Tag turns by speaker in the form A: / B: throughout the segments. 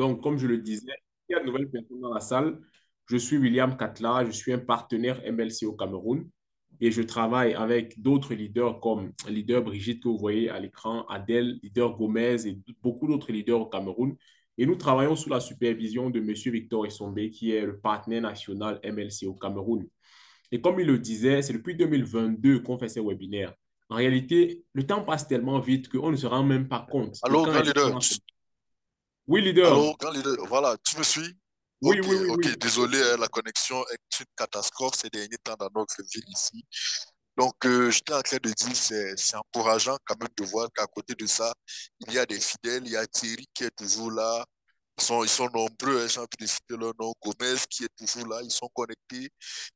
A: Donc, comme je le disais, il y a de nouvelles personnes dans la salle. Je suis William Katla, je suis un partenaire MLC au Cameroun et je travaille avec d'autres leaders comme leader Brigitte que vous voyez à l'écran, Adèle, leader Gomez et beaucoup d'autres leaders au Cameroun. Et nous travaillons sous la supervision de M. Victor Essombe, qui est le partenaire national MLC au Cameroun. Et comme il le disait, c'est depuis 2022 qu'on fait ces webinaires. En réalité, le temps passe tellement vite qu'on ne se rend même pas compte de
B: Allô,
A: quand
B: grand
A: est-ce
B: leader.
A: qu'on a... Oui, leader.
B: Allô, grand leader. Voilà, tu me suis?
A: Oui,
B: Ok,
A: oui, oui,
B: ok.
A: oui.
B: Désolé, la connexion est une catastrophe ces derniers temps dans notre ville ici. Donc, j'étais en train de dire, c'est encourageant quand même de voir qu'à côté de ça, il y a des fidèles. Il y a Thierry qui est toujours là. Ils sont nombreux, hein, j'ai envie de citer leur nom. Gomez qui est toujours là, ils sont connectés.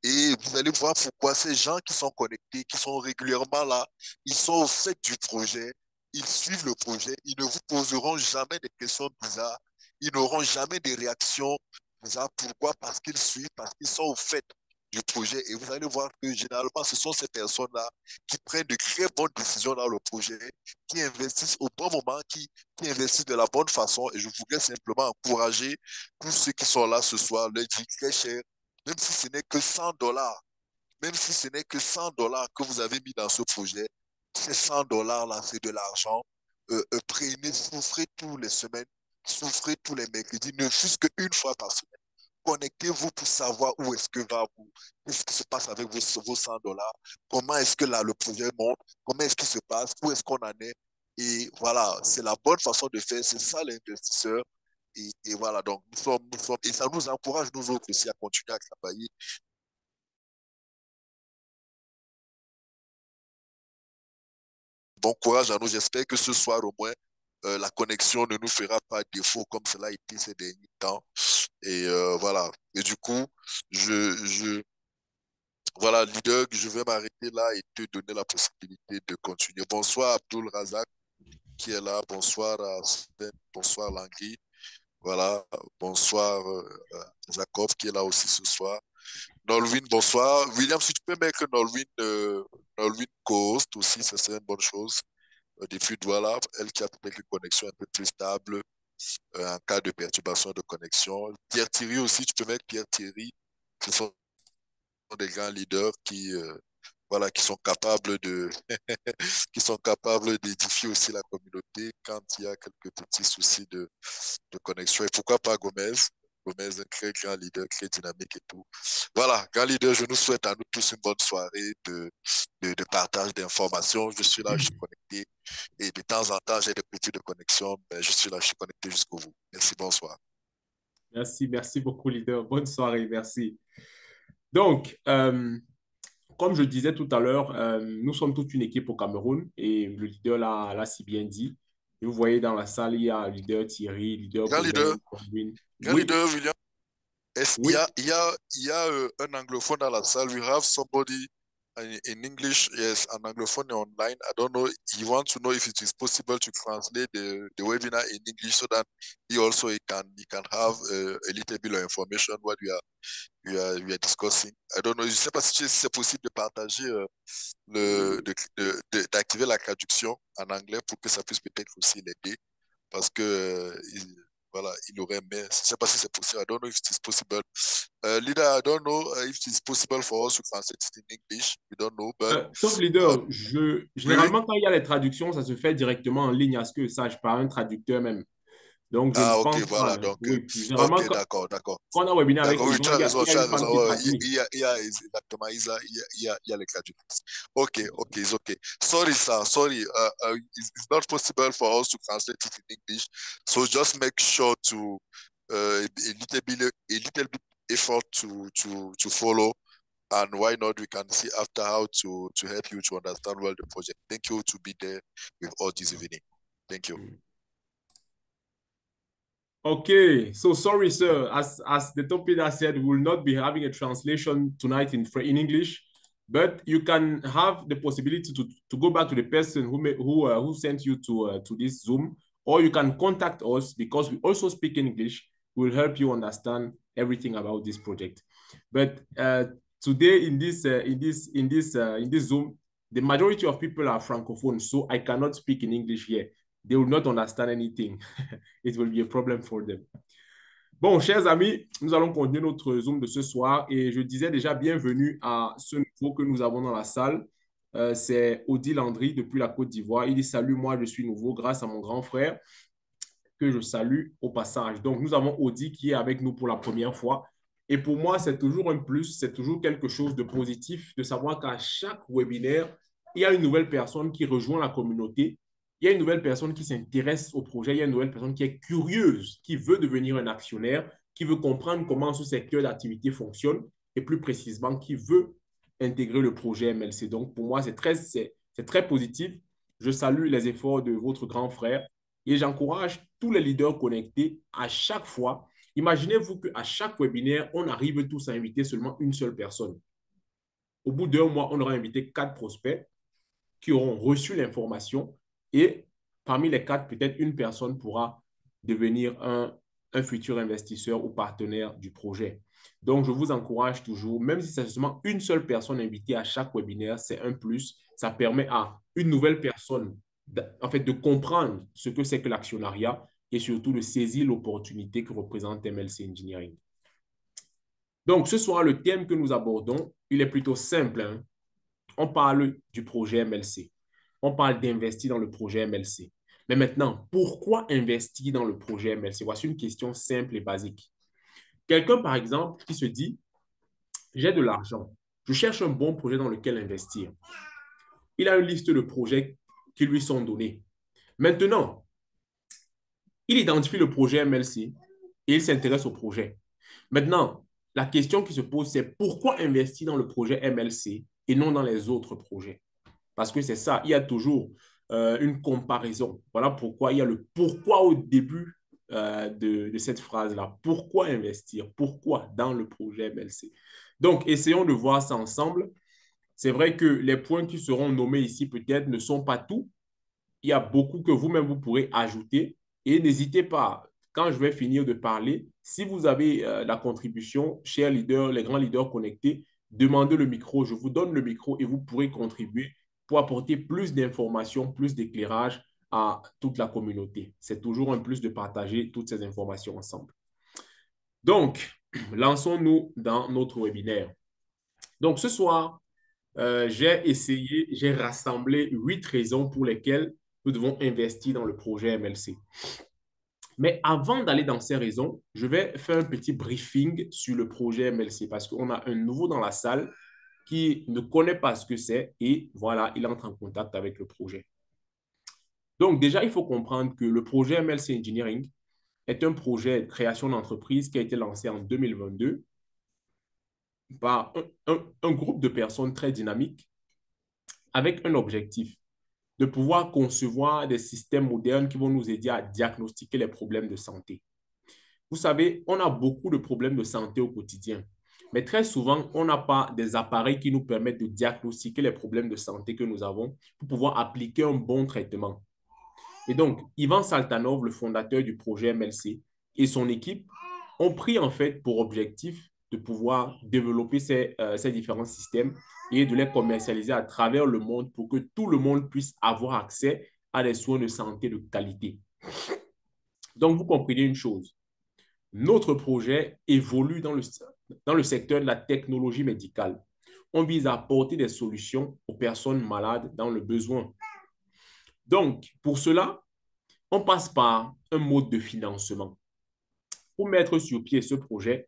B: Et vous allez voir pourquoi ces gens qui sont connectés, qui sont régulièrement là, ils sont au fait du projet, ils suivent le projet, ils ne vous poseront jamais des questions bizarres, ils n'auront jamais des réactions bizarres. Pourquoi? Parce qu'ils suivent, parce qu'ils sont au fait du projet. Et vous allez voir que généralement, ce sont ces personnes-là qui prennent de très bonnes décisions dans le projet, qui investissent au bon moment, qui investissent de la bonne façon. Et je voudrais simplement encourager tous ceux qui sont là ce soir, leur dire très cher, même si ce n'est que $100, même si ce n'est que $100 que vous avez mis dans ce projet, ces $100-là, c'est de l'argent. Prenez, souffrez tous les semaines, souffrez tous les mercredis, ne fût-ce qu'une fois par semaine. Connectez-vous pour savoir où est-ce que va vous, qu'est-ce qui se passe avec vos $100, comment est-ce que là, le projet monte, comment est-ce qu'il se passe, où est-ce qu'on en est. Et voilà, c'est la bonne façon de faire, c'est ça l'investisseur. Et voilà, donc et ça nous encourage, nous autres aussi, à continuer à travailler. Bon courage à nous, j'espère que ce soir au moins, la connexion ne nous fera pas défaut comme cela a été ces derniers temps. Et voilà. Et du coup, je, voilà, leader, je vais m'arrêter là et te donner la possibilité de continuer. Bonsoir Abdul Razak qui est là. Bonsoir à Sven. Bonsoir Langui. Voilà. Bonsoir Jacob qui est là aussi ce soir. Nolwyn, bonsoir. William, si tu peux mettre Nolwyn co-host aussi, ça serait une bonne chose. Depuis Douala, elle qui a peut-être une connexion un peu plus stable en cas de perturbation de connexion. Pierre Thierry aussi, tu peux mettre Pierre Thierry. Ce sont des grands leaders voilà, qui sont capables qui sont capables d'édifier aussi la communauté quand il y a quelques petits soucis de connexion. Et pourquoi pas Gomez? Gomez, un très grand leader, très dynamique et tout. Voilà, grand leader, je nous souhaite à nous tous une bonne soirée de partage d'informations. Je suis là, je suis connecté. Et de temps en temps, j'ai des petits de connexion, mais je suis là, je suis connecté jusqu'au bout. Merci, bonsoir.
A: Merci, merci beaucoup, leader. Bonne soirée, merci. Donc, comme je disais tout à l'heure, nous sommes toute une équipe au Cameroun et le leader l'a si bien dit. Et vous voyez dans la salle, il y a le leader Thierry, leader
B: Grand leader,
A: Gomez, Corwin.
B: grand
A: Oui,
B: leader, William.
A: oui.
B: Il y a un anglophone dans la salle. We have somebody in English, yes, an anglophone online. I don't know. He wants to know if it is possible to translate the webinar in English so that he can have a little bit of information what we are discussing. I don't know. Je ne sais pas si c'est possible de partager d'activer la traduction en anglais pour que ça puisse peut-être aussi l'aider parce que voilà, il aurait aimé. Je ne sais pas si c'est possible. I don't know if it is possible. Leader, I don't know if it is possible for us to translate it in English. We don't know, but
A: Top
B: uh,
A: leader,
B: oui, oui.
A: généralement, quand il y a les traductions, ça se fait directement en ligne, à ce que sache, par un traducteur même. Donc, je ne
B: Ah, ok,
A: pense
B: voilà.
A: pas.
B: Donc,
A: Oui, généralement,
B: ok, d'accord, d'accord.
A: quand on a un webinaire avec
B: D'accord,
A: les
B: oui,
A: gens, il y a
B: tu as
A: une
B: raison.
A: femme qui
B: Ouais,
A: traduit.
B: exactement, il y a les traductions. Ok, ok, it's okay. Sorry, sir, sorry. It's not possible for us to translate it in English. So just make sure to a little bit effort to follow. And why not? We can see after how to help you to understand well the project. Thank you to be there with us this evening. Thank you.
A: Okay, so sorry, sir. As the top leader said, we will not be having a translation tonight in English, but you can have the possibility to go back to the person who sent you to this Zoom, or you can contact us because we also speak English. We'll help you understand everything about this project. But today in this Zoom, the majority of people are francophone, so I cannot speak in English here. they will not understand anything. It will be a problem for them. Bon, chers amis, nous allons continuer notre Zoom de ce soir et je disais déjà bienvenue à ce nouveau que nous avons dans la salle. C'est Audi Landry depuis la Côte d'Ivoire. Il dit salut, moi je suis nouveau grâce à mon grand frère que je salue au passage. Donc, nous avons Audi qui est avec nous pour la première fois. Et pour moi, c'est toujours un plus, c'est toujours quelque chose de positif de savoir qu'à chaque webinaire, il y a une nouvelle personne qui rejoint la communauté. Il y a une nouvelle personne qui s'intéresse au projet. Il y a une nouvelle personne qui est curieuse, qui veut devenir un actionnaire, qui veut comprendre comment ce secteur d'activité fonctionne et plus précisément, qui veut intégrer le projet MLC. Donc, pour moi, c'est très positif. Je salue les efforts de votre grand frère et j'encourage tous les leaders connectés à chaque fois. Imaginez-vous qu'à chaque webinaire, on arrive tous à inviter seulement une seule personne. Au bout d'un mois, on aura invité 4 prospects qui auront reçu l'information et parmi les 4, peut-être une personne pourra devenir un futur investisseur ou partenaire du projet. Donc, je vous encourage toujours, même si c'est seulement une seule personne invitée à chaque webinaire, c'est un plus. Ça permet à une nouvelle personne en fait, de comprendre ce que c'est que l'actionnariat et surtout de saisir l'opportunité que représente MLC Engineering. Donc, ce soir, le thème que nous abordons, il est plutôt simple, hein. On parle du projet MLC. On parle d'investir dans le projet MLC. Mais maintenant, pourquoi investir dans le projet MLC? Voici une question simple et basique. Quelqu'un, par exemple, qui se dit, j'ai de l'argent, je cherche un bon projet dans lequel investir. Il a une liste de projets qui lui sont donnés. Maintenant, il identifie le projet MLC et il s'intéresse au projet. Maintenant, la question qui se pose, c'est pourquoi investir dans le projet MLC et non dans les autres projets? Parce que c'est ça, il y a toujours une comparaison. Voilà pourquoi il y a le pourquoi au début de cette phrase-là. Pourquoi investir? Pourquoi dans le projet MLC? Donc, essayons de voir ça ensemble. C'est vrai que les points qui seront nommés ici peut-être ne sont pas tout. Il y a beaucoup que vous-même vous pourrez ajouter. Et n'hésitez pas, quand je vais finir de parler, si vous avez la contribution, chers leaders, les grands leaders connectés, demandez le micro. Je vous donne le micro et vous pourrez contribuer pour apporter plus d'informations, plus d'éclairage à toute la communauté. C'est toujours un plus de partager toutes ces informations ensemble. Donc, lançons-nous dans notre webinaire. Donc, ce soir, j'ai rassemblé 8 raisons pour lesquelles nous devons investir dans le projet MLC. Mais avant d'aller dans ces raisons, je vais faire un petit briefing sur le projet MLC parce qu'on a un nouveau dans la salle qui ne connaît pas ce que c'est et voilà, il entre en contact avec le projet. Donc déjà, il faut comprendre que le projet MLC Engineering est un projet de création d'entreprise qui a été lancé en 2022 par un groupe de personnes très dynamiques avec un objectif de pouvoir concevoir des systèmes modernes qui vont nous aider à diagnostiquer les problèmes de santé. Vous savez, on a beaucoup de problèmes de santé au quotidien, mais très souvent, on n'a pas des appareils qui nous permettent de diagnostiquer les problèmes de santé que nous avons pour pouvoir appliquer un bon traitement. Et donc, Ivan Saltanov, le fondateur du projet MLC, et son équipe ont pris en fait pour objectif de pouvoir développer ces différents systèmes et de les commercialiser à travers le monde pour que tout le monde puisse avoir accès à des soins de santé de qualité. Donc, vous comprenez une chose. Notre projet évolue dans le secteur de la technologie médicale. On vise à apporter des solutions aux personnes malades dans le besoin. Donc, pour cela, on passe par un mode de financement. Pour mettre sur pied ce projet,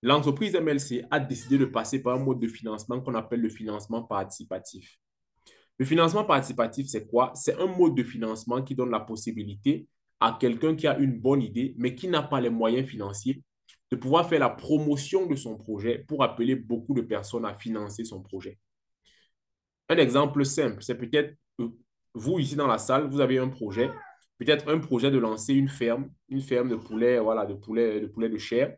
A: l'entreprise MLC a décidé de passer par un mode de financement qu'on appelle le financement participatif. Le financement participatif, c'est quoi? C'est un mode de financement qui donne la possibilité à quelqu'un qui a une bonne idée, mais qui n'a pas les moyens financiers, de pouvoir faire la promotion de son projet pour appeler beaucoup de personnes à financer son projet. Un exemple simple, c'est peut-être vous ici dans la salle, vous avez un projet, peut-être un projet de lancer une ferme de poulets, voilà, de poulets de chair,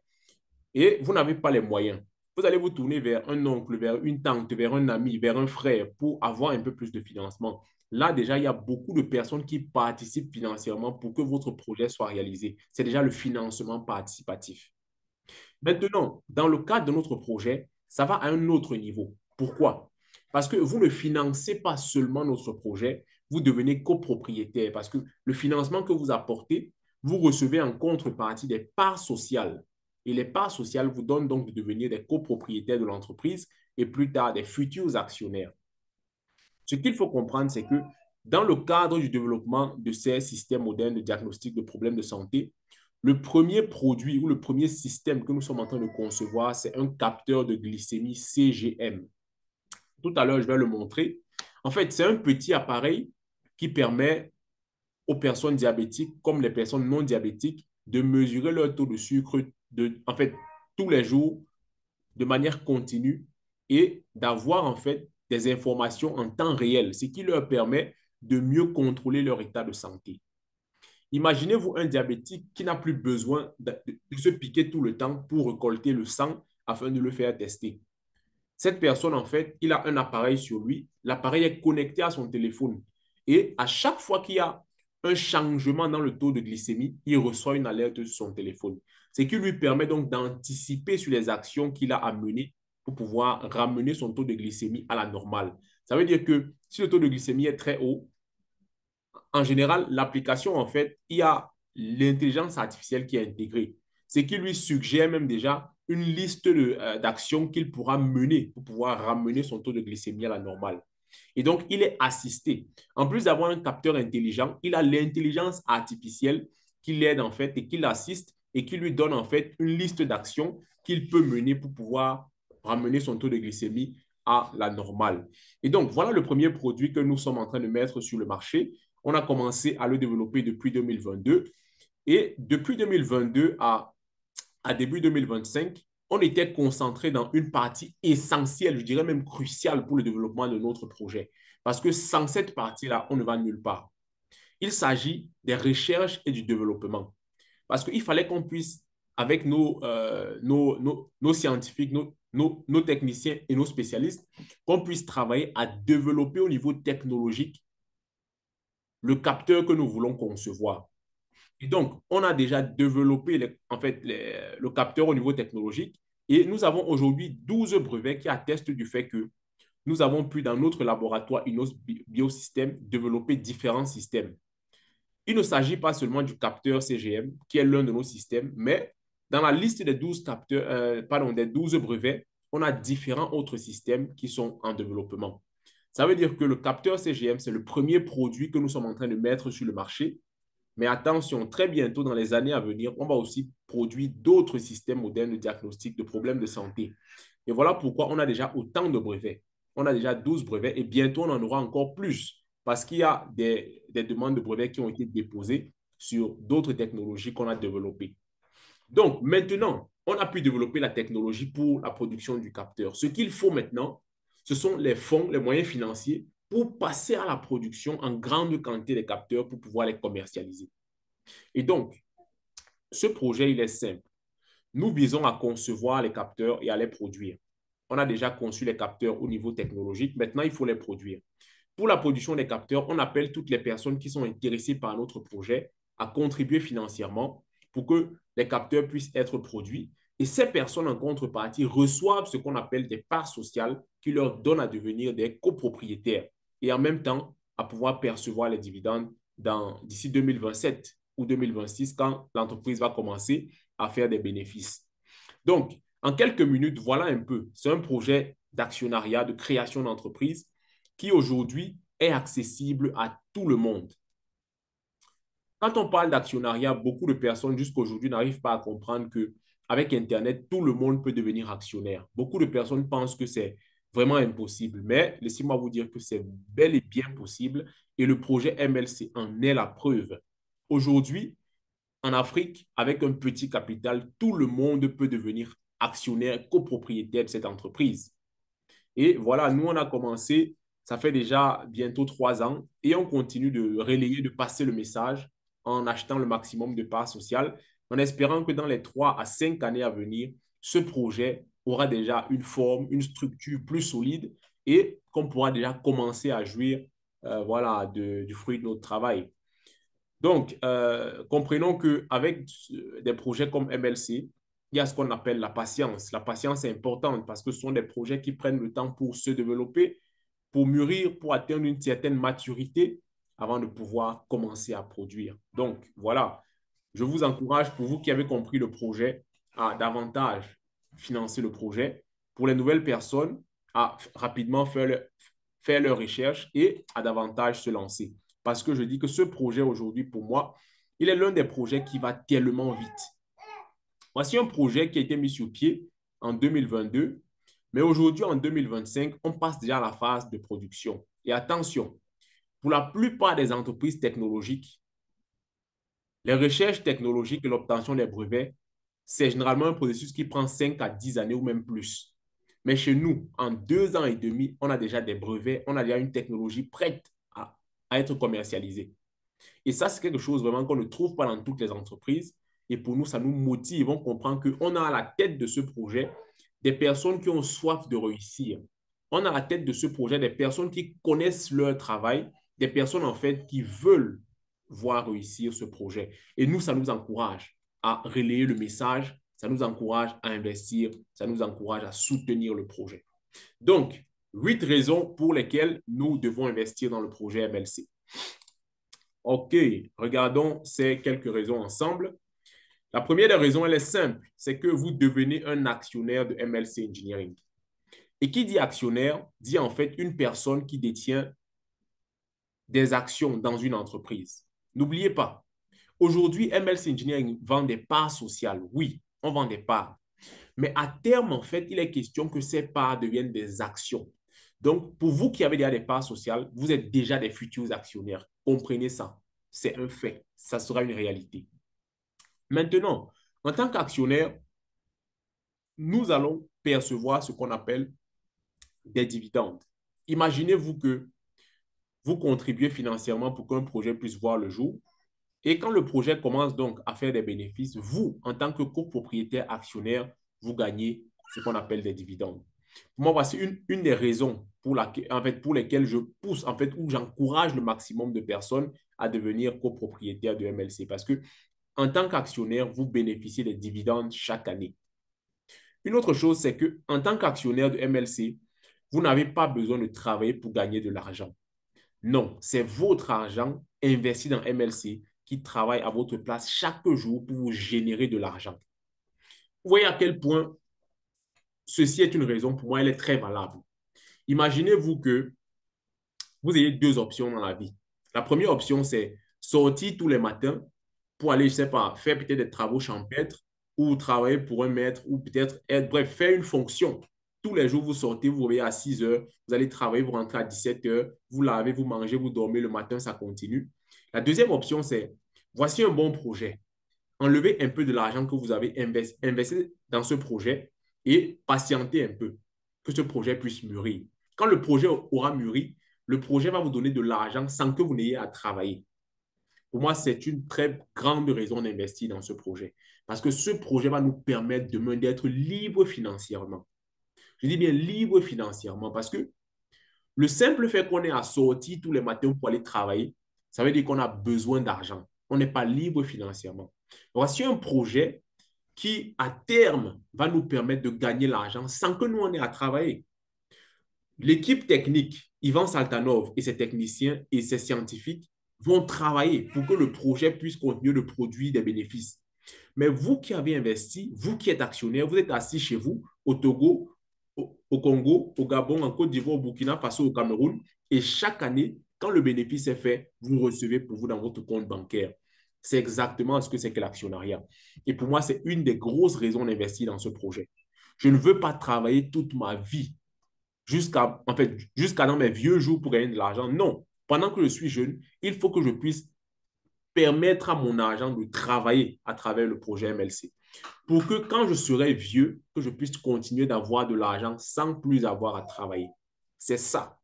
A: et vous n'avez pas les moyens. Vous allez vous tourner vers un oncle, vers une tante, vers un ami, vers un frère pour avoir un peu plus de financement. Là, déjà, il y a beaucoup de personnes qui participent financièrement pour que votre projet soit réalisé. C'est déjà le financement participatif. Maintenant, dans le cadre de notre projet, ça va à un autre niveau. Pourquoi? Parce que vous ne financez pas seulement notre projet, vous devenez copropriétaire parce que le financement que vous apportez, vous recevez en contrepartie des parts sociales. Et les parts sociales vous donnent donc de devenir des copropriétaires de l'entreprise et plus tard des futurs actionnaires. Ce qu'il faut comprendre, c'est que dans le cadre du développement de ces systèmes modernes de diagnostic de problèmes de santé, le premier produit ou le premier système que nous sommes en train de concevoir, c'est un capteur de glycémie CGM. Tout à l'heure, je vais le montrer. En fait, c'est un petit appareil qui permet aux personnes diabétiques comme les personnes non diabétiques de mesurer leur taux de sucre en fait, tous les jours de manière continue et d'avoir en fait des informations en temps réel, ce qui leur permet de mieux contrôler leur état de santé. Imaginez-vous un diabétique qui n'a plus besoin de se piquer tout le temps pour récolter le sang afin de le faire tester. Cette personne, en fait, il a un appareil sur lui. L'appareil est connecté à son téléphone. Et à chaque fois qu'il y a un changement dans le taux de glycémie, il reçoit une alerte sur son téléphone. Ce qui lui permet donc d'anticiper sur les actions qu'il a à mener pour pouvoir ramener son taux de glycémie à la normale. Ça veut dire que si le taux de glycémie est très haut, en général, l'application, en fait, il y a l'intelligence artificielle qui est intégrée. Ce qui lui suggère même déjà une liste d'actions qu'il pourra mener pour pouvoir ramener son taux de glycémie à la normale. Et donc, il est assisté. En plus d'avoir un capteur intelligent, il a l'intelligence artificielle qui l'aide en fait et qui l'assiste et qui lui donne en fait une liste d'actions qu'il peut mener pour pouvoir ramener son taux de glycémie à la normale. Et donc, voilà le premier produit que nous sommes en train de mettre sur le marché. On a commencé à le développer depuis 2022 et depuis 2022 à début 2025, on était concentré dans une partie essentielle, je dirais même cruciale pour le développement de notre projet. Parce que sans cette partie-là, on ne va nulle part. Il s'agit des recherches et du développement. Parce qu'il fallait qu'on puisse, avec nos scientifiques, nos techniciens et nos spécialistes, qu'on puisse travailler à développer au niveau technologique le capteur que nous voulons concevoir. Et donc, on a déjà développé le capteur au niveau technologique et nous avons aujourd'hui 12 brevets qui attestent du fait que nous avons pu, dans notre laboratoire Inos Biosystème, développer différents systèmes. Il ne s'agit pas seulement du capteur CGM, qui est l'un de nos systèmes, mais dans la liste des 12 des 12 brevets, on a différents autres systèmes qui sont en développement. Ça veut dire que le capteur CGM, c'est le premier produit que nous sommes en train de mettre sur le marché. Mais attention, très bientôt, dans les années à venir, on va aussi produire d'autres systèmes modernes de diagnostic de problèmes de santé. Et voilà pourquoi on a déjà autant de brevets. On a déjà 12 brevets et bientôt, on en aura encore plus parce qu'il y a des demandes de brevets qui ont été déposées sur d'autres technologies qu'on a développées. Donc, maintenant, on a pu développer la technologie pour la production du capteur. Ce qu'il faut maintenant, ce sont les fonds, les moyens financiers pour passer à la production en grande quantité des capteurs pour pouvoir les commercialiser. Et donc, ce projet, il est simple. Nous visons à concevoir les capteurs et à les produire. On a déjà conçu les capteurs au niveau technologique. Maintenant, il faut les produire. Pour la production des capteurs, on appelle toutes les personnes qui sont intéressées par notre projet à contribuer financièrement pour que les capteurs puissent être produits. Et ces personnes, en contrepartie, reçoivent ce qu'on appelle des parts sociales qui leur donnent à devenir des copropriétaires et en même temps à pouvoir percevoir les dividendes d'ici 2027 ou 2026 quand l'entreprise va commencer à faire des bénéfices. Donc, en quelques minutes, voilà un peu. C'est un projet d'actionnariat, de création d'entreprise qui aujourd'hui est accessible à tout le monde. Quand on parle d'actionnariat, beaucoup de personnes jusqu'à aujourd'hui n'arrivent pas à comprendre qu'avec Internet, tout le monde peut devenir actionnaire. Beaucoup de personnes pensent que c'est vraiment impossible, mais laissez-moi vous dire que c'est bel et bien possible et le projet MLC en est la preuve. Aujourd'hui, en Afrique, avec un petit capital, tout le monde peut devenir actionnaire, copropriétaire de cette entreprise. Et voilà, nous, on a commencé, ça fait déjà bientôt 3 ans, et on continue de relayer, de passer le message en achetant le maximum de parts sociales, en espérant que dans les 3 à 5 années à venir, ce projet aura déjà une forme, une structure plus solide et qu'on pourra déjà commencer à jouir voilà, du fruit de notre travail. Donc, comprenons qu'avec des projets comme MLC, il y a ce qu'on appelle la patience. La patience est importante parce que ce sont des projets qui prennent le temps pour se développer, pour mûrir, pour atteindre une certaine maturité avant de pouvoir commencer à produire. Donc, voilà, je vous encourage, pour vous qui avez compris le projet, à davantage financer le projet. Pour les nouvelles personnes, à rapidement faire leur recherche et à davantage se lancer. Parce que je dis que ce projet aujourd'hui, pour moi, il est l'un des projets qui va tellement vite. Voici un projet qui a été mis sur pied en 2022, mais aujourd'hui, en 2025, on passe déjà à la phase de production. Et attention, pour la plupart des entreprises technologiques, les recherches technologiques et l'obtention des brevets, c'est généralement un processus qui prend 5 à 10 années ou même plus. Mais chez nous, en 2 ans et demi, on a déjà des brevets, on a déjà une technologie prête à être commercialisée. Et ça, c'est quelque chose vraiment qu'on ne trouve pas dans toutes les entreprises. Et pour nous, ça nous motive. On comprend qu'on a à la tête de ce projet des personnes qui ont soif de réussir. On a à la tête de ce projet des personnes qui connaissent leur travail, des personnes en fait qui veulent voir réussir ce projet. Et nous, ça nous encourage à relayer le message, ça nous encourage à investir, ça nous encourage à soutenir le projet. Donc, 8 raisons pour lesquelles nous devons investir dans le projet MLC. OK, regardons ces quelques raisons ensemble. La première des raisons, elle est simple, c'est que vous devenez un actionnaire de MLC Engineering. Et qui dit actionnaire, dit en fait une personne qui détient des actions dans une entreprise. N'oubliez pas, aujourd'hui, MLC Engineering vend des parts sociales. Oui, on vend des parts. Mais à terme, en fait, il est question que ces parts deviennent des actions. Donc, pour vous qui avez déjà des parts sociales, vous êtes déjà des futurs actionnaires. Comprenez ça. C'est un fait. Ça sera une réalité. Maintenant, en tant qu'actionnaire, nous allons percevoir ce qu'on appelle des dividendes. Imaginez-vous que vous contribuez financièrement pour qu'un projet puisse voir le jour. Et quand le projet commence donc à faire des bénéfices, vous, en tant que copropriétaire actionnaire, vous gagnez ce qu'on appelle des dividendes. Pour moi, voici une des raisons pour lesquelles je pousse, en fait, où j'encourage le maximum de personnes à devenir copropriétaire de MLC. Parce que en tant qu'actionnaire, vous bénéficiez des dividendes chaque année. Une autre chose, c'est qu'en tant qu'actionnaire de MLC, vous n'avez pas besoin de travailler pour gagner de l'argent. Non, c'est votre argent investi dans MLC qui travaille à votre place chaque jour pour vous générer de l'argent. Vous voyez à quel point ceci est une raison, pour moi, elle est très valable. Imaginez-vous que vous ayez deux options dans la vie. La première option, c'est sortir tous les matins pour aller, je ne sais pas, faire peut-être des travaux champêtres ou travailler pour un maître ou peut-être être, bref, faire une fonction. Tous les jours, vous sortez, vous vous réveillez à 6 heures, vous allez travailler, vous rentrez à 17 heures, vous lavez, vous mangez, vous dormez, le matin, ça continue. La deuxième option, c'est voici un bon projet. Enlevez un peu de l'argent que vous avez investi dans ce projet et patientez un peu que ce projet puisse mûrir. Quand le projet aura mûri, le projet va vous donner de l'argent sans que vous n'ayez à travailler. Pour moi, c'est une très grande raison d'investir dans ce projet. Parce que ce projet va nous permettre demain d'être libre financièrement. Je dis bien libre financièrement parce que le simple fait qu'on ait à sortir tous les matins pour aller travailler, ça veut dire qu'on a besoin d'argent. On n'est pas libre financièrement. Voici un projet qui, à terme, va nous permettre de gagner l'argent sans que nous on ait à travailler. L'équipe technique, Ivan Saltanov et ses techniciens et ses scientifiques vont travailler pour que le projet puisse continuer de produire des bénéfices. Mais vous qui avez investi, vous qui êtes actionnaire, vous êtes assis chez vous au Togo, au Congo, au Gabon, en Côte d'Ivoire, au Burkina Faso, au Cameroun. Et chaque année, quand le bénéfice est fait, vous recevez pour vous dans votre compte bancaire. C'est exactement ce que c'est que l'actionnariat. Et pour moi, c'est une des grosses raisons d'investir dans ce projet. Je ne veux pas travailler toute ma vie jusqu'à dans mes vieux jours pour gagner de l'argent. Non. Pendant que je suis jeune, il faut que je puisse permettre à mon argent de travailler à travers le projet MLC. Pour que quand je serai vieux, que je puisse continuer d'avoir de l'argent sans plus avoir à travailler. C'est ça.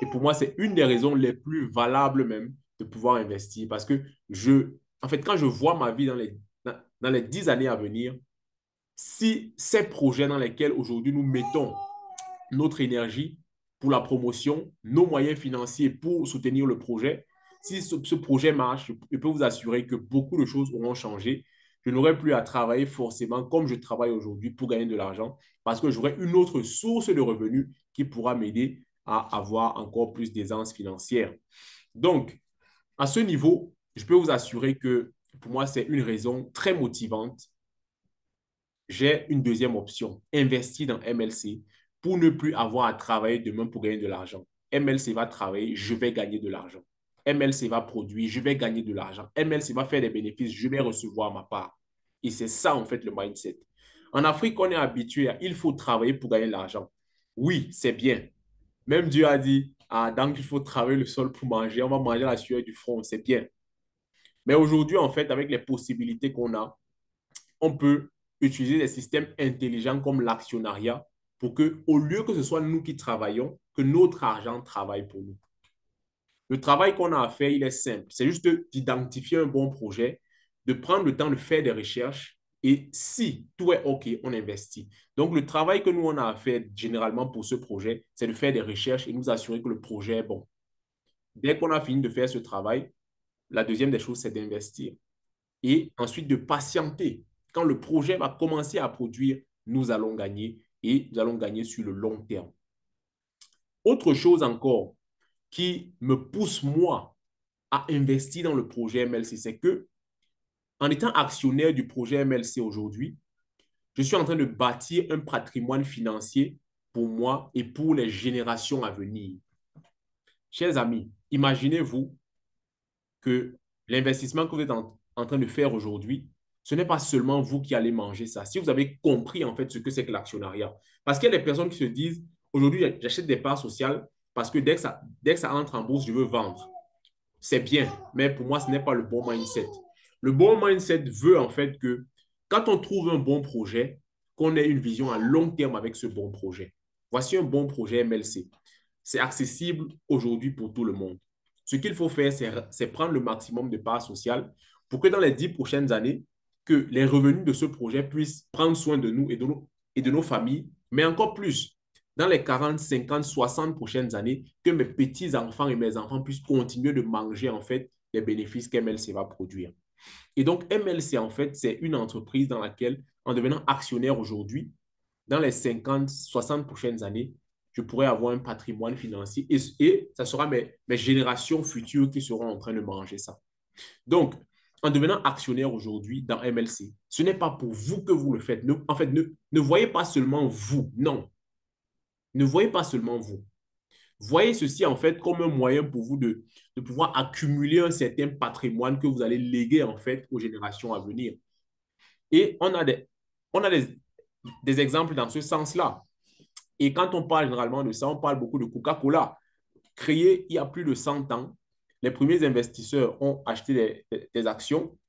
A: Et pour moi, c'est une des raisons les plus valables même de pouvoir investir. Parce que quand je vois ma vie dans les 10 années à venir, si ces projets dans lesquels aujourd'hui nous mettons notre énergie pour la promotion, nos moyens financiers pour soutenir le projet. Si ce projet marche, je peux vous assurer que beaucoup de choses auront changé. Je n'aurai plus à travailler forcément comme je travaille aujourd'hui pour gagner de l'argent parce que j'aurai une autre source de revenus qui pourra m'aider à avoir encore plus d'aisance financière. Donc, À ce niveau, je peux vous assurer que pour moi, c'est une raison très motivante. J'ai une deuxième option, investir dans MLC pour ne plus avoir à travailler demain pour gagner de l'argent. MLC va travailler, je vais gagner de l'argent. MLC va produire, je vais gagner de l'argent. MLC va faire des bénéfices, je vais recevoir ma part. Et c'est ça, en fait, le mindset. En Afrique, on est habitué à il faut travailler pour gagner de l'argent. Oui, c'est bien. Même Dieu a dit, ah, donc il faut travailler le sol pour manger. On va manger la sueur du front, c'est bien. Mais aujourd'hui, en fait, avec les possibilités qu'on a, on peut utiliser des systèmes intelligents comme l'actionnariat pour que, au lieu que ce soit nous qui travaillons, que notre argent travaille pour nous. Le travail qu'on a à faire, il est simple. C'est juste d'identifier un bon projet, de prendre le temps de faire des recherches et si tout est OK, on investit. Donc, le travail que nous, on a à faire généralement pour ce projet, c'est de faire des recherches et nous assurer que le projet est bon. Dès qu'on a fini de faire ce travail, la deuxième des choses, c'est d'investir et ensuite de patienter. Quand le projet va commencer à produire, nous allons gagner et nous allons gagner sur le long terme. Autre chose encore qui me pousse, moi, à investir dans le projet MLC, c'est que en étant actionnaire du projet MLC aujourd'hui, je suis en train de bâtir un patrimoine financier pour moi et pour les générations à venir. Chers amis, imaginez-vous que l'investissement que vous êtes en train de faire aujourd'hui, ce n'est pas seulement vous qui allez manger ça. Si vous avez compris en fait ce que c'est que l'actionnariat. Parce qu'il y a des personnes qui se disent, aujourd'hui, j'achète des parts sociales parce que dès que ça entre en bourse, je veux vendre. C'est bien, mais pour moi, ce n'est pas le bon mindset. Le bon mindset veut en fait que quand on trouve un bon projet, qu'on ait une vision à long terme avec ce bon projet. Voici un bon projet MLC. C'est accessible aujourd'hui pour tout le monde. Ce qu'il faut faire, c'est prendre le maximum de parts sociales pour que dans les 10 prochaines années, que les revenus de ce projet puissent prendre soin de nous et de nos familles, mais encore plus, dans les 40, 50, 60 prochaines années, que mes petits-enfants et mes enfants puissent continuer de manger en fait les bénéfices qu'MLC va produire. Et donc, MLC, en fait, c'est une entreprise dans laquelle, en devenant actionnaire aujourd'hui, dans les 50, 60 prochaines années, je pourrais avoir un patrimoine financier et ça sera mes générations futures qui seront en train de manger ça. Donc, en devenant actionnaire aujourd'hui dans MLC, ce n'est pas pour vous que vous le faites. En fait, ne voyez pas seulement vous. Non. Ne voyez pas seulement vous. Voyez ceci en fait comme un moyen pour vous de pouvoir accumuler un certain patrimoine que vous allez léguer en fait aux générations à venir. Et on a des exemples dans ce sens-là. Et quand on parle généralement de ça, on parle beaucoup de Coca-Cola. Créé il y a plus de 100 ans, les premiers investisseurs ont acheté des actions,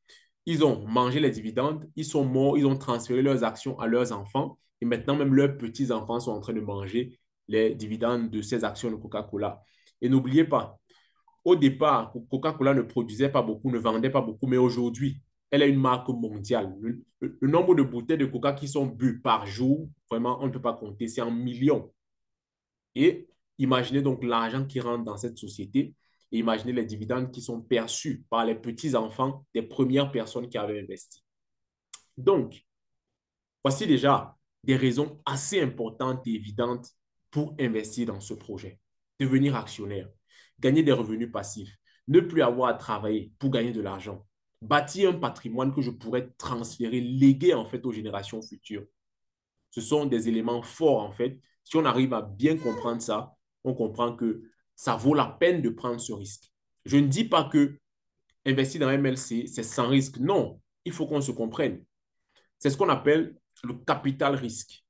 A: ils ont mangé les dividendes, ils sont morts, ils ont transféré leurs actions à leurs enfants et maintenant même leurs petits-enfants sont en train de manger les dividendes de ces actions de Coca-Cola. Et n'oubliez pas, au départ, Coca-Cola ne produisait pas beaucoup, ne vendait pas beaucoup, mais aujourd'hui, elle est une marque mondiale. Le nombre de bouteilles de Coca qui sont bues par jour, vraiment, on ne peut pas compter, c'est en millions. Et imaginez donc l'argent qui rentre dans cette société et imaginez les dividendes qui sont perçus par les petits-enfants des premières personnes qui avaient investi. Donc, voici déjà des raisons assez importantes et évidentes pour investir dans ce projet. Devenir actionnaire, gagner des revenus passifs, ne plus avoir à travailler pour gagner de l'argent, bâtir un patrimoine que je pourrais transférer, léguer en fait aux générations futures. Ce sont des éléments forts en fait. Si on arrive à bien comprendre ça, on comprend que ça vaut la peine de prendre ce risque. Je ne dis pas que investir dans MLC, c'est sans risque. Non, il faut qu'on se comprenne. C'est ce qu'on appelle le capital risque.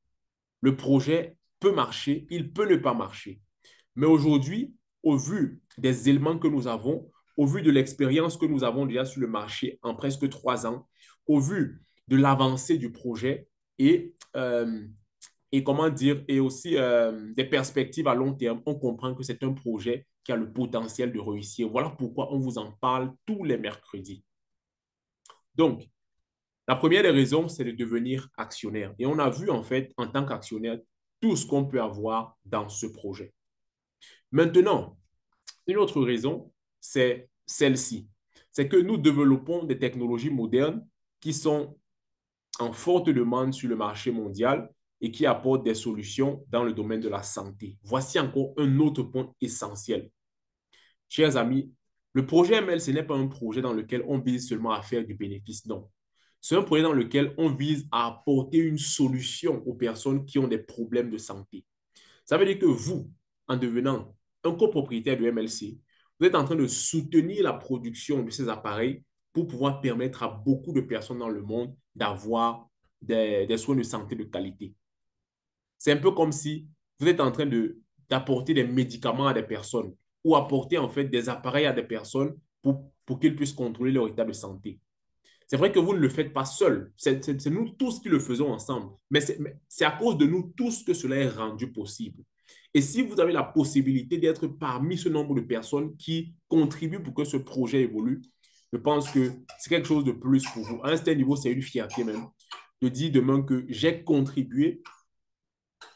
A: Le projet peut marcher, il peut ne pas marcher. Mais aujourd'hui, au vu des éléments que nous avons, au vu de l'expérience que nous avons déjà sur le marché en presque 3 ans, au vu de l'avancée du projet et comment dire, et aussi des perspectives à long terme, on comprend que c'est un projet qui a le potentiel de réussir. Voilà pourquoi on vous en parle tous les mercredis. Donc, la première des raisons, c'est de devenir actionnaire. Et on a vu, en fait, en tant qu'actionnaire, tout ce qu'on peut avoir dans ce projet. Maintenant, une autre raison, c'est celle-ci. C'est que nous développons des technologies modernes qui sont en forte demande sur le marché mondial et qui apportent des solutions dans le domaine de la santé. Voici encore un autre point essentiel. Chers amis, Le projet ML, ce n'est pas un projet dans lequel on vise seulement à faire du bénéfice, non. C'est un projet dans lequel on vise à apporter une solution aux personnes qui ont des problèmes de santé. Ça veut dire que vous, en devenant un copropriétaire de MLC, vous êtes en train de soutenir la production de ces appareils pour pouvoir permettre à beaucoup de personnes dans le monde d'avoir des soins de santé de qualité. C'est un peu comme si vous êtes en train d'apporter des médicaments à des personnes ou apporter en fait des appareils à des personnes pour qu'ils puissent contrôler leur état de santé. C'est vrai que vous ne le faites pas seul. C'est nous tous qui le faisons ensemble. Mais c'est à cause de nous tous que cela est rendu possible. Et si vous avez la possibilité d'être parmi ce nombre de personnes qui contribuent pour que ce projet évolue, je pense que c'est quelque chose de plus pour vous. À un certain niveau, c'est une fierté même de dire demain que j'ai contribué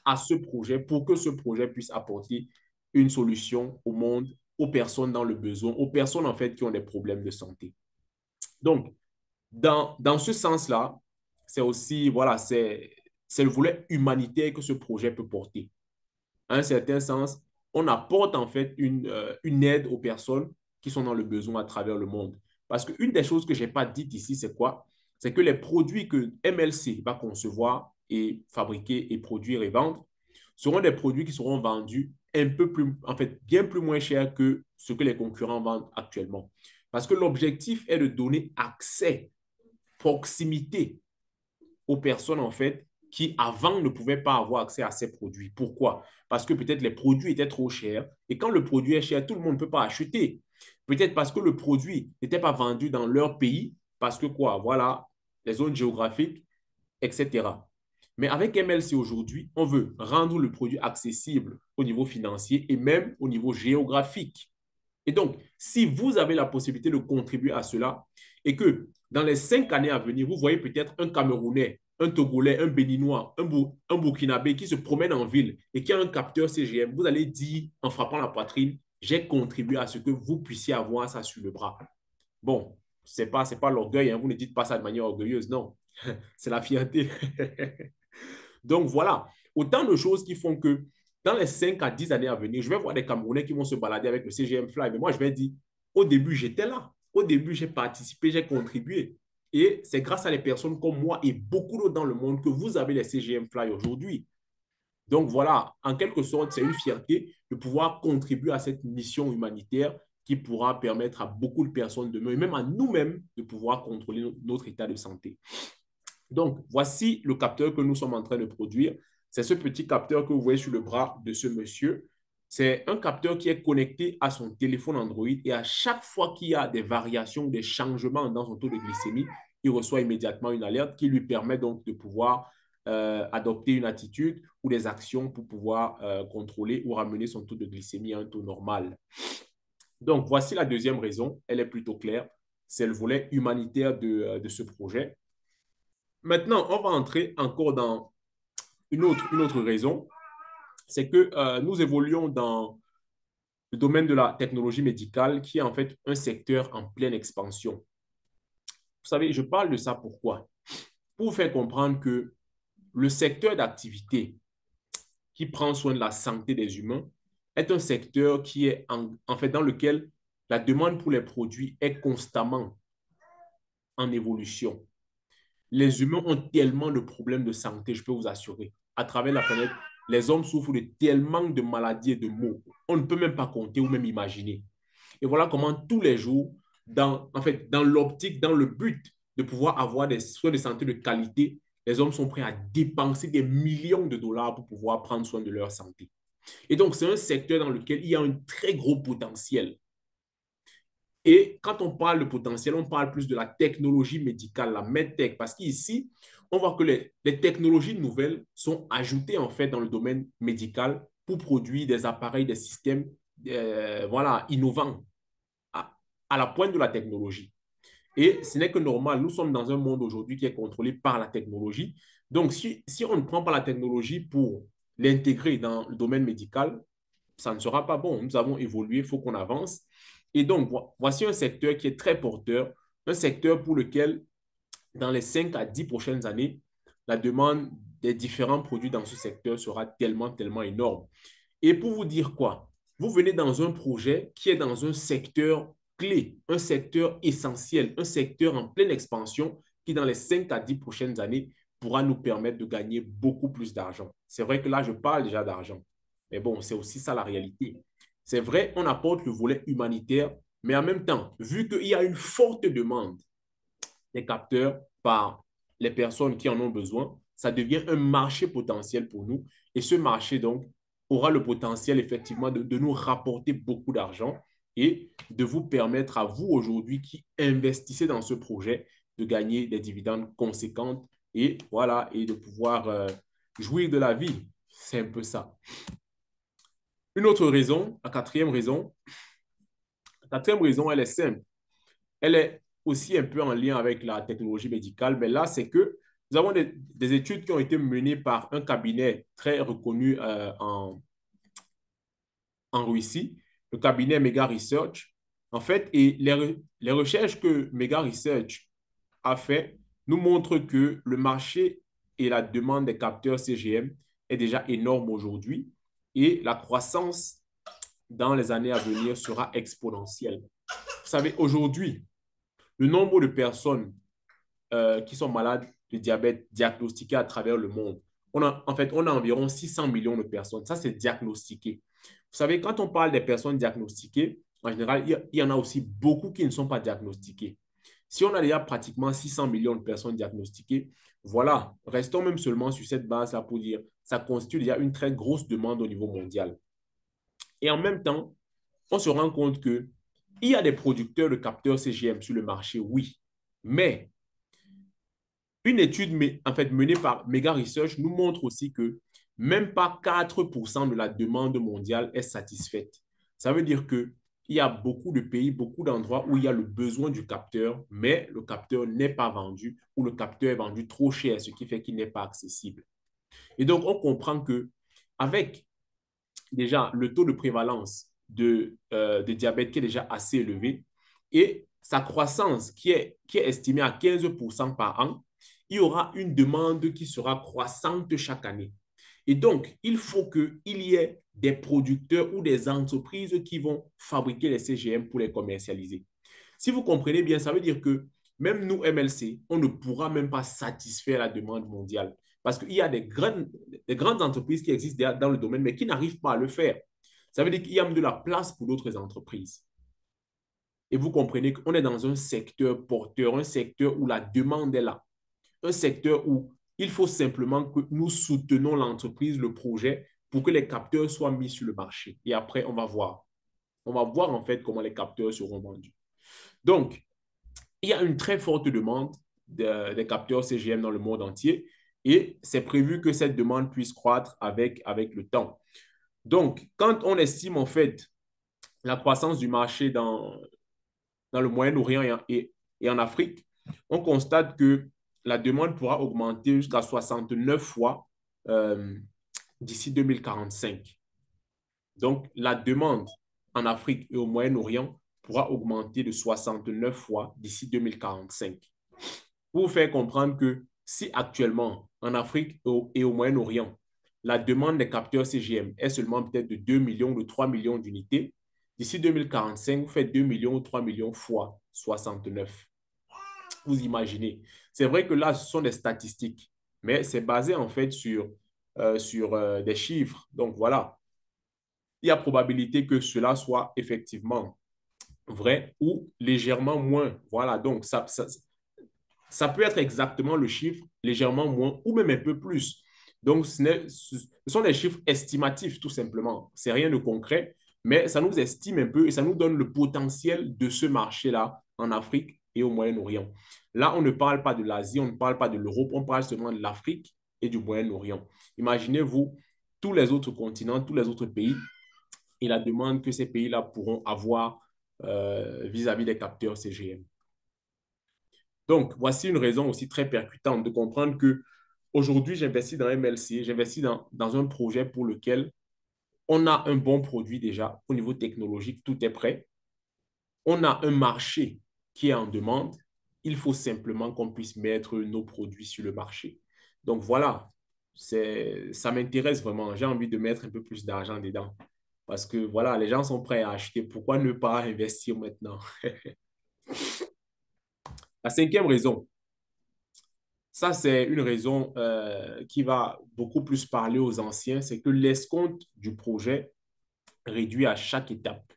A: à ce projet pour que ce projet puisse apporter une solution au monde, aux personnes dans le besoin, aux personnes en fait qui ont des problèmes de santé. Donc, dans ce sens-là, c'est aussi, voilà, c'est le volet humanitaire que ce projet peut porter. En un certain sens, on apporte en fait une aide aux personnes qui sont dans le besoin à travers le monde. Parce qu'une des choses que je n'ai pas dites ici, c'est quoi? C'est que les produits que MLC va concevoir et fabriquer et produire et vendre seront des produits qui seront vendus un peu plus, en fait, bien plus moins cher que ce que les concurrents vendent actuellement. Parce que l'objectif est de donner accès, proximité aux personnes, en fait, qui avant ne pouvaient pas avoir accès à ces produits. Pourquoi? Parce que peut-être les produits étaient trop chers. Et quand le produit est cher, tout le monde ne peut pas acheter. Peut-être parce que le produit n'était pas vendu dans leur pays, parce que quoi? Voilà, les zones géographiques, etc. Mais avec MLC aujourd'hui, on veut rendre le produit accessible au niveau financier et même au niveau géographique. Et donc, si vous avez la possibilité de contribuer à cela et que dans les 5 années à venir, vous voyez peut-être un Camerounais, un Togolais, un Béninois, un Burkinabé qui se promène en ville et qui a un capteur CGM, vous allez dire en frappant la poitrine, j'ai contribué à ce que vous puissiez avoir ça sur le bras. Bon, c'est pas l'orgueil, hein, vous ne dites pas ça de manière orgueilleuse, non, c'est la fierté. Donc voilà, autant de choses qui font que dans les 5 à 10 années à venir, je vais voir des Camerounais qui vont se balader avec le CGM Fly. Mais moi, je vais dire, au début, j'étais là. Au début, j'ai participé, j'ai contribué. Et c'est grâce à des personnes comme moi et beaucoup d'autres dans le monde que vous avez les CGM Fly aujourd'hui. Donc voilà, en quelque sorte, c'est une fierté de pouvoir contribuer à cette mission humanitaire qui pourra permettre à beaucoup de personnes demain, et même à nous-mêmes, de pouvoir contrôler notre état de santé. Donc, voici le capteur que nous sommes en train de produire. C'est ce petit capteur que vous voyez sur le bras de ce monsieur. C'est un capteur qui est connecté à son téléphone Android et à chaque fois qu'il y a des variations ou des changements dans son taux de glycémie, il reçoit immédiatement une alerte qui lui permet donc de pouvoir adopter une attitude ou des actions pour pouvoir contrôler ou ramener son taux de glycémie à un taux normal. Donc, voici la deuxième raison. Elle est plutôt claire. C'est le volet humanitaire de ce projet. Maintenant, on va entrer encore dans une autre raison, c'est que nous évoluons dans le domaine de la technologie médicale, qui est en fait un secteur en pleine expansion. Vous savez, je parle de ça pourquoi? Pour vous faire comprendre que le secteur d'activité qui prend soin de la santé des humains est un secteur qui est en fait dans lequel la demande pour les produits est constamment en évolution. Les humains ont tellement de problèmes de santé, je peux vous assurer. À travers la planète, les hommes souffrent de tellement de maladies et de maux. On ne peut même pas compter ou même imaginer. Et voilà comment tous les jours, en fait, dans l'optique, dans le but de pouvoir avoir des soins de santé de qualité, les hommes sont prêts à dépenser des millions de dollars pour pouvoir prendre soin de leur santé. Et donc, c'est un secteur dans lequel il y a un très gros potentiel. Et quand on parle de potentiel, on parle plus de la technologie médicale, la medtech, parce qu'ici, on voit que les technologies nouvelles sont ajoutées en fait dans le domaine médical pour produire des appareils, des systèmes voilà, innovants à la pointe de la technologie. Et ce n'est que normal, nous sommes dans un monde aujourd'hui qui est contrôlé par la technologie. Donc, si on ne prend pas la technologie pour l'intégrer dans le domaine médical, ça ne sera pas bon. Nous avons évolué, il faut qu'on avance. Et donc, voici un secteur qui est très porteur, un secteur pour lequel, dans les 5 à 10 prochaines années, la demande des différents produits dans ce secteur sera tellement, tellement énorme. Et pour vous dire quoi? Vous venez dans un projet qui est dans un secteur clé, un secteur essentiel, un secteur en pleine expansion qui, dans les 5 à 10 prochaines années, pourra nous permettre de gagner beaucoup plus d'argent. C'est vrai que là, je parle déjà d'argent. Mais bon, c'est aussi ça la réalité. C'est vrai, on apporte le volet humanitaire, mais en même temps, vu qu'il y a une forte demande des capteurs par les personnes qui en ont besoin, ça devient un marché potentiel pour nous. Et ce marché, donc, aura le potentiel, effectivement, de nous rapporter beaucoup d'argent et de vous permettre à vous, aujourd'hui, qui investissez dans ce projet, de gagner des dividendes conséquents et, voilà, et de pouvoir jouir de la vie. C'est un peu ça. Une autre raison, la quatrième raison, elle est simple. Elle est aussi un peu en lien avec la technologie médicale, mais là, c'est que nous avons des études qui ont été menées par un cabinet très reconnu en Russie, le cabinet Mega Research. En fait, et les recherches que Mega Research a fait nous montrent que le marché et la demande des capteurs CGM est déjà énorme aujourd'hui et la croissance dans les années à venir sera exponentielle. Vous savez, aujourd'hui, le nombre de personnes qui sont malades de diabète diagnostiquées à travers le monde, on a environ 600 millions de personnes. Ça, c'est diagnostiqué. Vous savez, quand on parle des personnes diagnostiquées, en général, il y en a aussi beaucoup qui ne sont pas diagnostiquées. Si on a déjà pratiquement 600 millions de personnes diagnostiquées, voilà, restons même seulement sur cette base-là pour dire ça constitue déjà une très grosse demande au niveau mondial. Et en même temps, on se rend compte que il y a des producteurs de capteurs CGM sur le marché, oui, mais une étude menée par Mega Research nous montre aussi que même pas 4% de la demande mondiale est satisfaite. Ça veut dire qu'il y a beaucoup de pays, beaucoup d'endroits où il y a le besoin du capteur, mais le capteur n'est pas vendu ou le capteur est vendu trop cher, ce qui fait qu'il n'est pas accessible. Et donc, on comprend que avec déjà le taux de prévalence de diabète qui est déjà assez élevé et sa croissance qui est estimée à 15% par an, il y aura une demande qui sera croissante chaque année. Et donc, il faut qu'il y ait des producteurs ou des entreprises qui vont fabriquer les CGM pour les commercialiser. Si vous comprenez bien, ça veut dire que même nous, MLC, on ne pourra même pas satisfaire la demande mondiale. Parce qu'il y a des grandes entreprises qui existent dans le domaine, mais qui n'arrivent pas à le faire. Ça veut dire qu'il y a même de la place pour d'autres entreprises. Et vous comprenez qu'on est dans un secteur porteur, un secteur où la demande est là, un secteur où il faut simplement que nous soutenons l'entreprise, le projet, pour que les capteurs soient mis sur le marché. Et après, on va voir. On va voir en fait comment les capteurs seront vendus. Donc, il y a une très forte demande des capteurs CGM dans le monde entier et c'est prévu que cette demande puisse croître avec le temps. Donc, quand on estime en fait la croissance du marché dans le Moyen-Orient et en Afrique, on constate que la demande pourra augmenter jusqu'à 69 fois d'ici 2045. Donc, la demande en Afrique et au Moyen-Orient pourra augmenter de 69 fois d'ici 2045. Pour vous faire comprendre que si actuellement, en Afrique et au Moyen-Orient, la demande des capteurs CGM est seulement peut-être de 2 millions, de 3 millions d'unités, d'ici 2045, vous faites 2 millions ou 3 millions fois 69. Vous imaginez. C'est vrai que là, ce sont des statistiques, mais c'est basé en fait sur des chiffres. Donc voilà, il y a probabilité que cela soit effectivement vrai ou légèrement moins. Voilà, donc ça peut être exactement le chiffre, légèrement moins ou même un peu plus. Donc, ce sont des chiffres estimatifs, tout simplement. C'est rien de concret, mais ça nous estime un peu et ça nous donne le potentiel de ce marché-là en Afrique et au Moyen-Orient. Là, on ne parle pas de l'Asie, on ne parle pas de l'Europe, on parle seulement de l'Afrique et du Moyen-Orient. Imaginez-vous tous les autres continents, tous les autres pays et la demande que ces pays-là pourront avoir vis-à-vis des capteurs CGM. Donc, voici une raison aussi très percutante de comprendre que aujourd'hui, j'investis dans MLC, j'investis dans un projet pour lequel on a un bon produit déjà au niveau technologique, tout est prêt. On a un marché qui est en demande. Il faut simplement qu'on puisse mettre nos produits sur le marché. Donc voilà, ça m'intéresse vraiment. J'ai envie de mettre un peu plus d'argent dedans. Parce que voilà, les gens sont prêts à acheter. Pourquoi ne pas investir maintenant? La cinquième raison, ça c'est une raison qui va beaucoup plus parler aux anciens, c'est que l'escompte du projet réduit à chaque étape.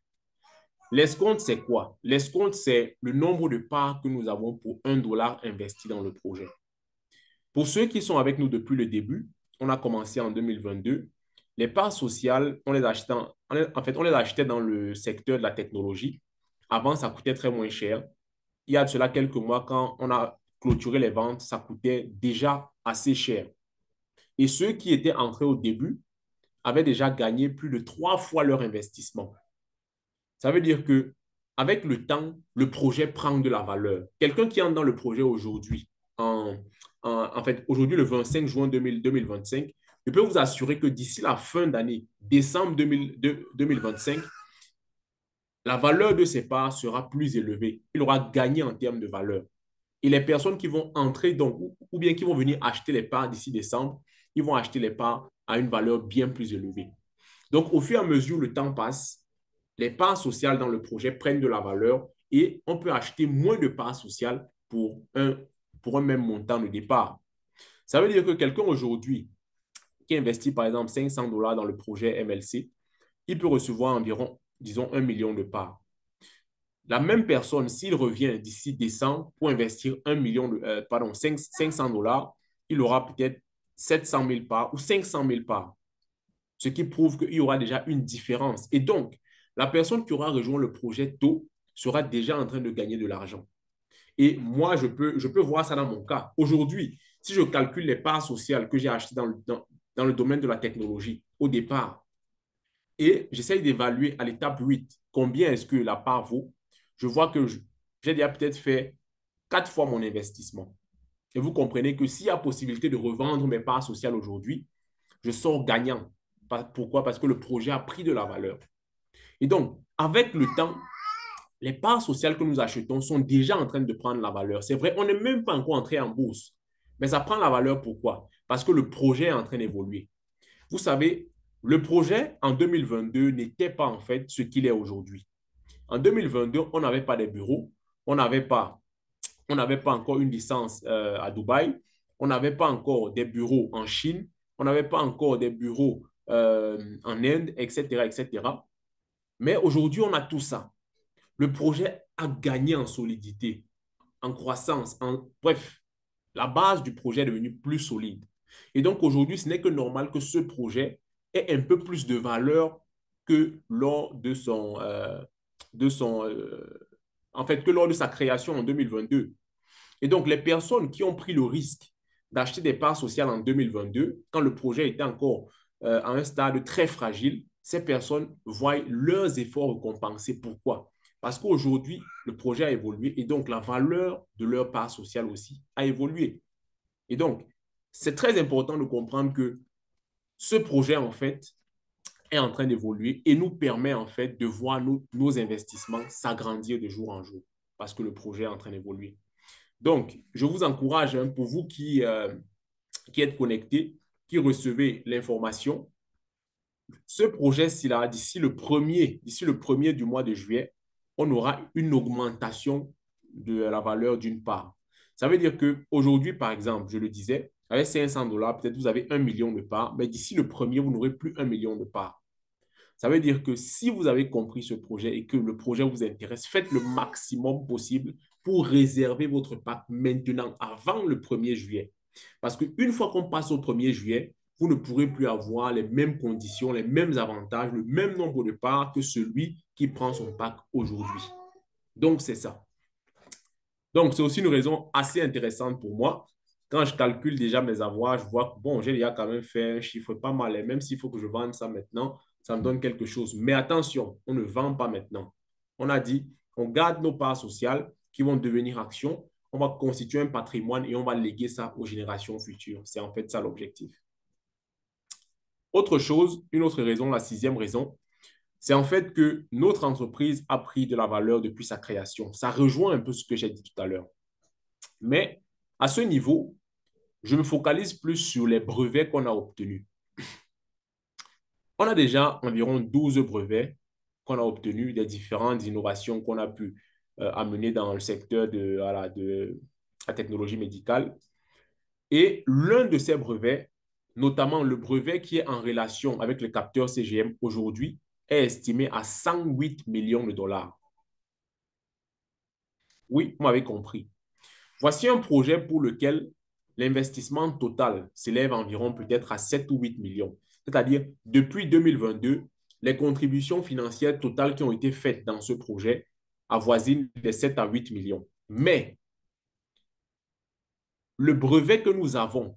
A: L'escompte, c'est quoi? L'escompte, c'est le nombre de parts que nous avons pour 1 dollar investi dans le projet. Pour ceux qui sont avec nous depuis le début, on a commencé en 2022. Les parts sociales, on les achetait, en fait, on les achetait dans le secteur de la technologie. Avant, ça coûtait très moins cher. Il y a de cela quelques mois, quand on a clôturé les ventes, ça coûtait déjà assez cher. Et ceux qui étaient entrés au début avaient déjà gagné plus de 3 fois leur investissement. Ça veut dire que avec le temps, le projet prend de la valeur. Quelqu'un qui entre dans le projet aujourd'hui, en fait, aujourd'hui, le 25 juin 2025, je peux vous assurer que d'ici la fin d'année, décembre 2025, la valeur de ces parts sera plus élevée. Il aura gagné en termes de valeur. Et les personnes qui vont entrer, donc, ou bien qui vont venir acheter les parts d'ici décembre, ils vont acheter les parts à une valeur bien plus élevée. Donc, au fur et à mesure où le temps passe, les parts sociales dans le projet prennent de la valeur et on peut acheter moins de parts sociales pour un même montant de départ. Ça veut dire que quelqu'un aujourd'hui qui investit par exemple 500 dollars dans le projet MLC, il peut recevoir environ, disons, 1 million de parts. La même personne, s'il revient d'ici décembre pour investir 500 dollars, il aura peut-être 700 000 parts ou 500 000 parts, ce qui prouve qu'il y aura déjà une différence. Et donc, la personne qui aura rejoint le projet tôt sera déjà en train de gagner de l'argent. Et moi, je peux voir ça dans mon cas. Aujourd'hui, si je calcule les parts sociales que j'ai achetées dans le domaine de la technologie au départ, et j'essaye d'évaluer à l'étape 8 combien est-ce que la part vaut, je vois que j'ai déjà peut-être fait 4 fois mon investissement. Et vous comprenez que s'il y a possibilité de revendre mes parts sociales aujourd'hui, je sors gagnant. Pourquoi? Parce que le projet a pris de la valeur. Et donc, avec le temps, les parts sociales que nous achetons sont déjà en train de prendre la valeur. C'est vrai, on n'est même pas encore entré en bourse, mais ça prend la valeur. Pourquoi? Parce que le projet est en train d'évoluer. Vous savez, le projet en 2022 n'était pas en fait ce qu'il est aujourd'hui. En 2022, on n'avait pas de bureaux, on n'avait pas, encore une licence à Dubaï, on n'avait pas encore des bureaux en Chine, on n'avait pas encore des bureaux en Inde, etc., etc. Mais aujourd'hui, on a tout ça. Le projet a gagné en solidité, en croissance, bref, la base du projet est devenue plus solide. Et donc aujourd'hui, ce n'est que normal que ce projet ait un peu plus de valeur que lors de en fait, que lors de sa création en 2022. Et donc, les personnes qui ont pris le risque d'acheter des parts sociales en 2022, quand le projet était encore à un stade très fragile, ces personnes voient leurs efforts récompensés. Pourquoi? Parce qu'aujourd'hui, le projet a évolué et donc la valeur de leur part sociale aussi a évolué. Et donc, c'est très important de comprendre que ce projet, en fait, est en train d'évoluer et nous permet, en fait, de voir nos investissements s'agrandir de jour en jour parce que le projet est en train d'évoluer. Donc, je vous encourage, hein, pour vous qui êtes connectés, qui recevez l'information, ce projet-ci-là, d'ici le premier du mois de juillet, on aura une augmentation de la valeur d'une part. Ça veut dire qu'aujourd'hui, par exemple, je le disais, avec 500 dollars, peut-être vous avez 1 million de parts, mais d'ici le premier, vous n'aurez plus 1 million de parts. Ça veut dire que si vous avez compris ce projet et que le projet vous intéresse, faites le maximum possible pour réserver votre part maintenant, avant le 1er juillet. Parce qu'une fois qu'on passe au 1er juillet, vous ne pourrez plus avoir les mêmes conditions, les mêmes avantages, le même nombre de parts que celui qui prend son pack aujourd'hui. Donc, c'est ça. Donc, c'est aussi une raison assez intéressante pour moi. Quand je calcule déjà mes avoirs, je vois que bon, j'ai déjà quand même fait un chiffre pas mal. Et même s'il faut que je vende ça maintenant, ça me donne quelque chose. Mais attention, on ne vend pas maintenant. On a dit, on garde nos parts sociales qui vont devenir actions. On va constituer un patrimoine et on va léguer ça aux générations futures. C'est en fait ça l'objectif. Autre chose, une autre raison, la sixième raison, c'est en fait que notre entreprise a pris de la valeur depuis sa création. Ça rejoint un peu ce que j'ai dit tout à l'heure. Mais à ce niveau, je me focalise plus sur les brevets qu'on a obtenus. On a déjà environ 12 brevets qu'on a obtenus des différentes innovations qu'on a pu amener dans le secteur voilà, de la technologie médicale. Et l'un de ces brevets, notamment le brevet qui est en relation avec le capteur CGM aujourd'hui, est estimé à 108 millions de dollars. Oui, vous m'avez compris. Voici un projet pour lequel l'investissement total s'élève environ peut-être à 7 ou 8 millions. C'est-à-dire, depuis 2022, les contributions financières totales qui ont été faites dans ce projet avoisinent les 7 à 8 millions. Mais le brevet que nous avons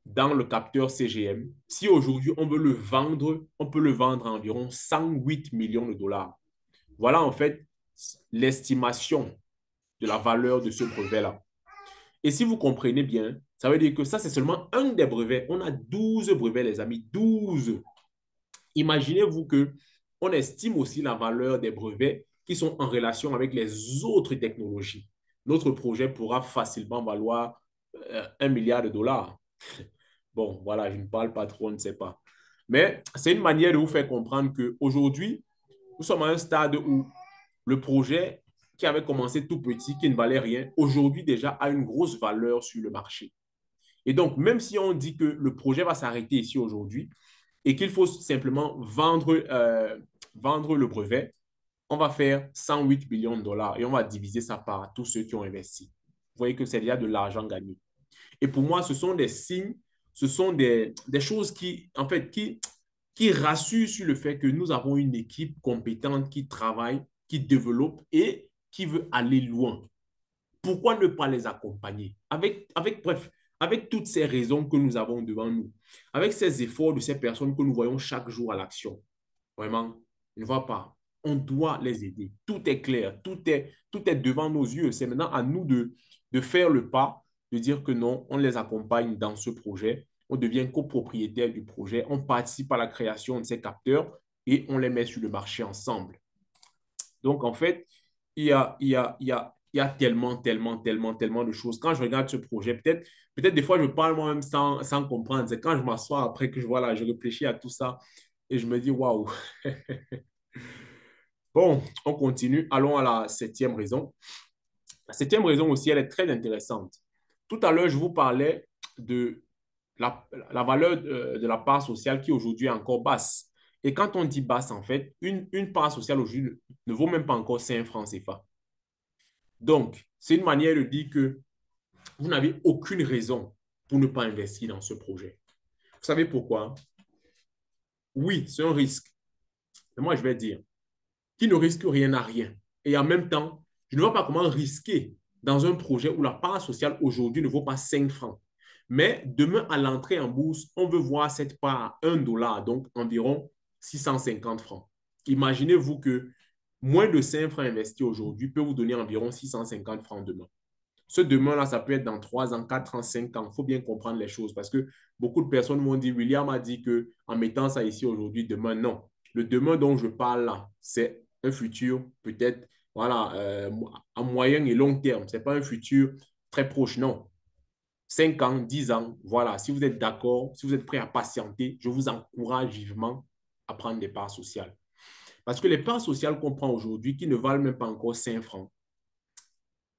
A: dans le capteur CGM, si aujourd'hui on veut le vendre, on peut le vendre à environ 108 millions de dollars. Voilà en fait l'estimation de la valeur de ce brevet-là. Et si vous comprenez bien, ça veut dire que ça, c'est seulement un des brevets. On a 12 brevets, les amis, 12. Imaginez-vous que on estime aussi la valeur des brevets qui sont en relation avec les autres technologies. Notre projet pourra facilement valoir 1 milliard de dollars. Bon, voilà, je ne parle pas trop, on ne sait pas. Mais c'est une manière de vous faire comprendre qu'aujourd'hui, nous sommes à un stade où le projet qui avait commencé tout petit, qui ne valait rien, aujourd'hui déjà a une grosse valeur sur le marché. Et donc, même si on dit que le projet va s'arrêter ici aujourd'hui et qu'il faut simplement vendre le brevet, on va faire 108 millions de dollars et on va diviser ça par tous ceux qui ont investi. Vous voyez que c'est déjà de l'argent gagné. Et pour moi, ce sont des signes, ce sont des choses qui, en fait, qui rassurent sur le fait que nous avons une équipe compétente qui travaille, qui développe et qui veut aller loin. Pourquoi ne pas les accompagner bref, avec toutes ces raisons que nous avons devant nous, avec ces efforts de ces personnes que nous voyons chaque jour à l'action? Vraiment, je ne vois pas. On doit les aider. Tout est clair, tout est devant nos yeux. C'est maintenant à nous de faire le pas, de dire que non, on les accompagne dans ce projet, on devient copropriétaire du projet, on participe à la création de ces capteurs et on les met sur le marché ensemble. Donc, en fait, il y a tellement, tellement, tellement, tellement de choses. Quand je regarde ce projet, peut-être des fois, je parle moi-même sans comprendre. C'est quand je m'assois après que je vois là, je réfléchis à tout ça et je me dis, waouh. Bon, on continue. Allons à la septième raison. La septième raison aussi, elle est très intéressante. Tout à l'heure, je vous parlais de la valeur de la part sociale qui aujourd'hui est encore basse. Et quand on dit basse, en fait, une part sociale aujourd'hui ne vaut même pas encore 5 francs CFA. Donc, c'est une manière de dire que vous n'avez aucune raison pour ne pas investir dans ce projet. Vous savez pourquoi? Oui, c'est un risque. Mais moi, je vais dire, qui ne risque rien n'a rien. Et en même temps, je ne vois pas comment risquer dans un projet où la part sociale aujourd'hui ne vaut pas 5 francs. Mais demain, à l'entrée en bourse, on veut voir cette part à 1 dollar, donc environ 650 francs. Imaginez-vous que moins de 5 francs investis aujourd'hui peut vous donner environ 650 francs demain. Ce demain-là, ça peut être dans 3 ans, 4 ans, 5 ans. Il faut bien comprendre les choses parce que beaucoup de personnes m'ont dit, William a dit qu'en mettant ça ici aujourd'hui, demain, non. Le demain dont je parle là, c'est un futur peut-être voilà, à moyen et long terme. Ce n'est pas un futur très proche, non. 5 ans, 10 ans, voilà. Si vous êtes d'accord, si vous êtes prêt à patienter, je vous encourage vivement à prendre des parts sociales. Parce que les parts sociales qu'on prend aujourd'hui, qui ne valent même pas encore 5 francs,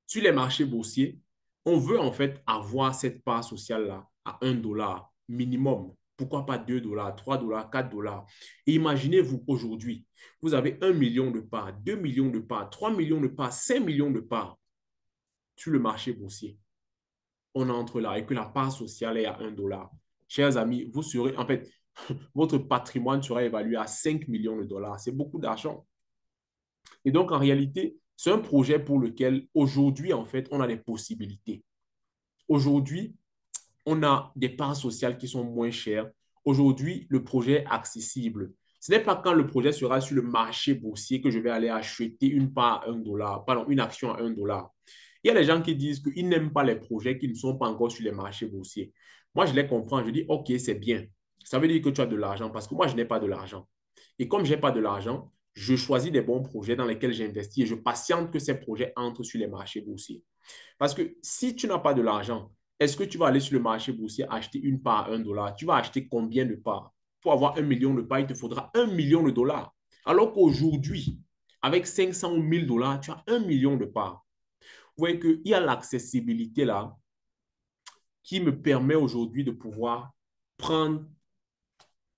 A: sur les marchés boursiers, on veut en fait avoir cette part sociale-là à 1 dollar minimum. Pourquoi pas 2 dollars, 3 dollars, 4 dollars? Et imaginez-vous aujourd'hui, vous avez 1 million de parts, 2 millions de parts, 3 millions de parts, 5 millions de parts sur le marché boursier. On entre là et que la part sociale est à 1 dollar. Chers amis, vous serez, en fait, votre patrimoine sera évalué à 5 millions de dollars. C'est beaucoup d'argent. Et donc, en réalité, c'est un projet pour lequel aujourd'hui, en fait, on a des possibilités. Aujourd'hui, on a des parts sociales qui sont moins chères. Aujourd'hui, le projet est accessible. Ce n'est pas quand le projet sera sur le marché boursier que je vais aller acheter une part à 1 dollar, pardon, une action à 1 dollar. Il y a des gens qui disent qu'ils n'aiment pas les projets qui ne sont pas encore sur les marchés boursiers. Moi, je les comprends. Je dis, OK, c'est bien. Ça veut dire que tu as de l'argent parce que moi, je n'ai pas de l'argent. Et comme je n'ai pas de l'argent, je choisis des bons projets dans lesquels j'investis et je patiente que ces projets entrent sur les marchés boursiers. Parce que si tu n'as pas de l'argent, est-ce que tu vas aller sur le marché boursier acheter une part à 1 dollar? Tu vas acheter combien de parts? pour avoir 1 million de parts, il te faudra 1 million de dollars. Alors qu'aujourd'hui, avec 500 000 dollars, tu as 1 million de parts. Vous voyez qu'il y a l'accessibilité là qui me permet aujourd'hui de pouvoir prendre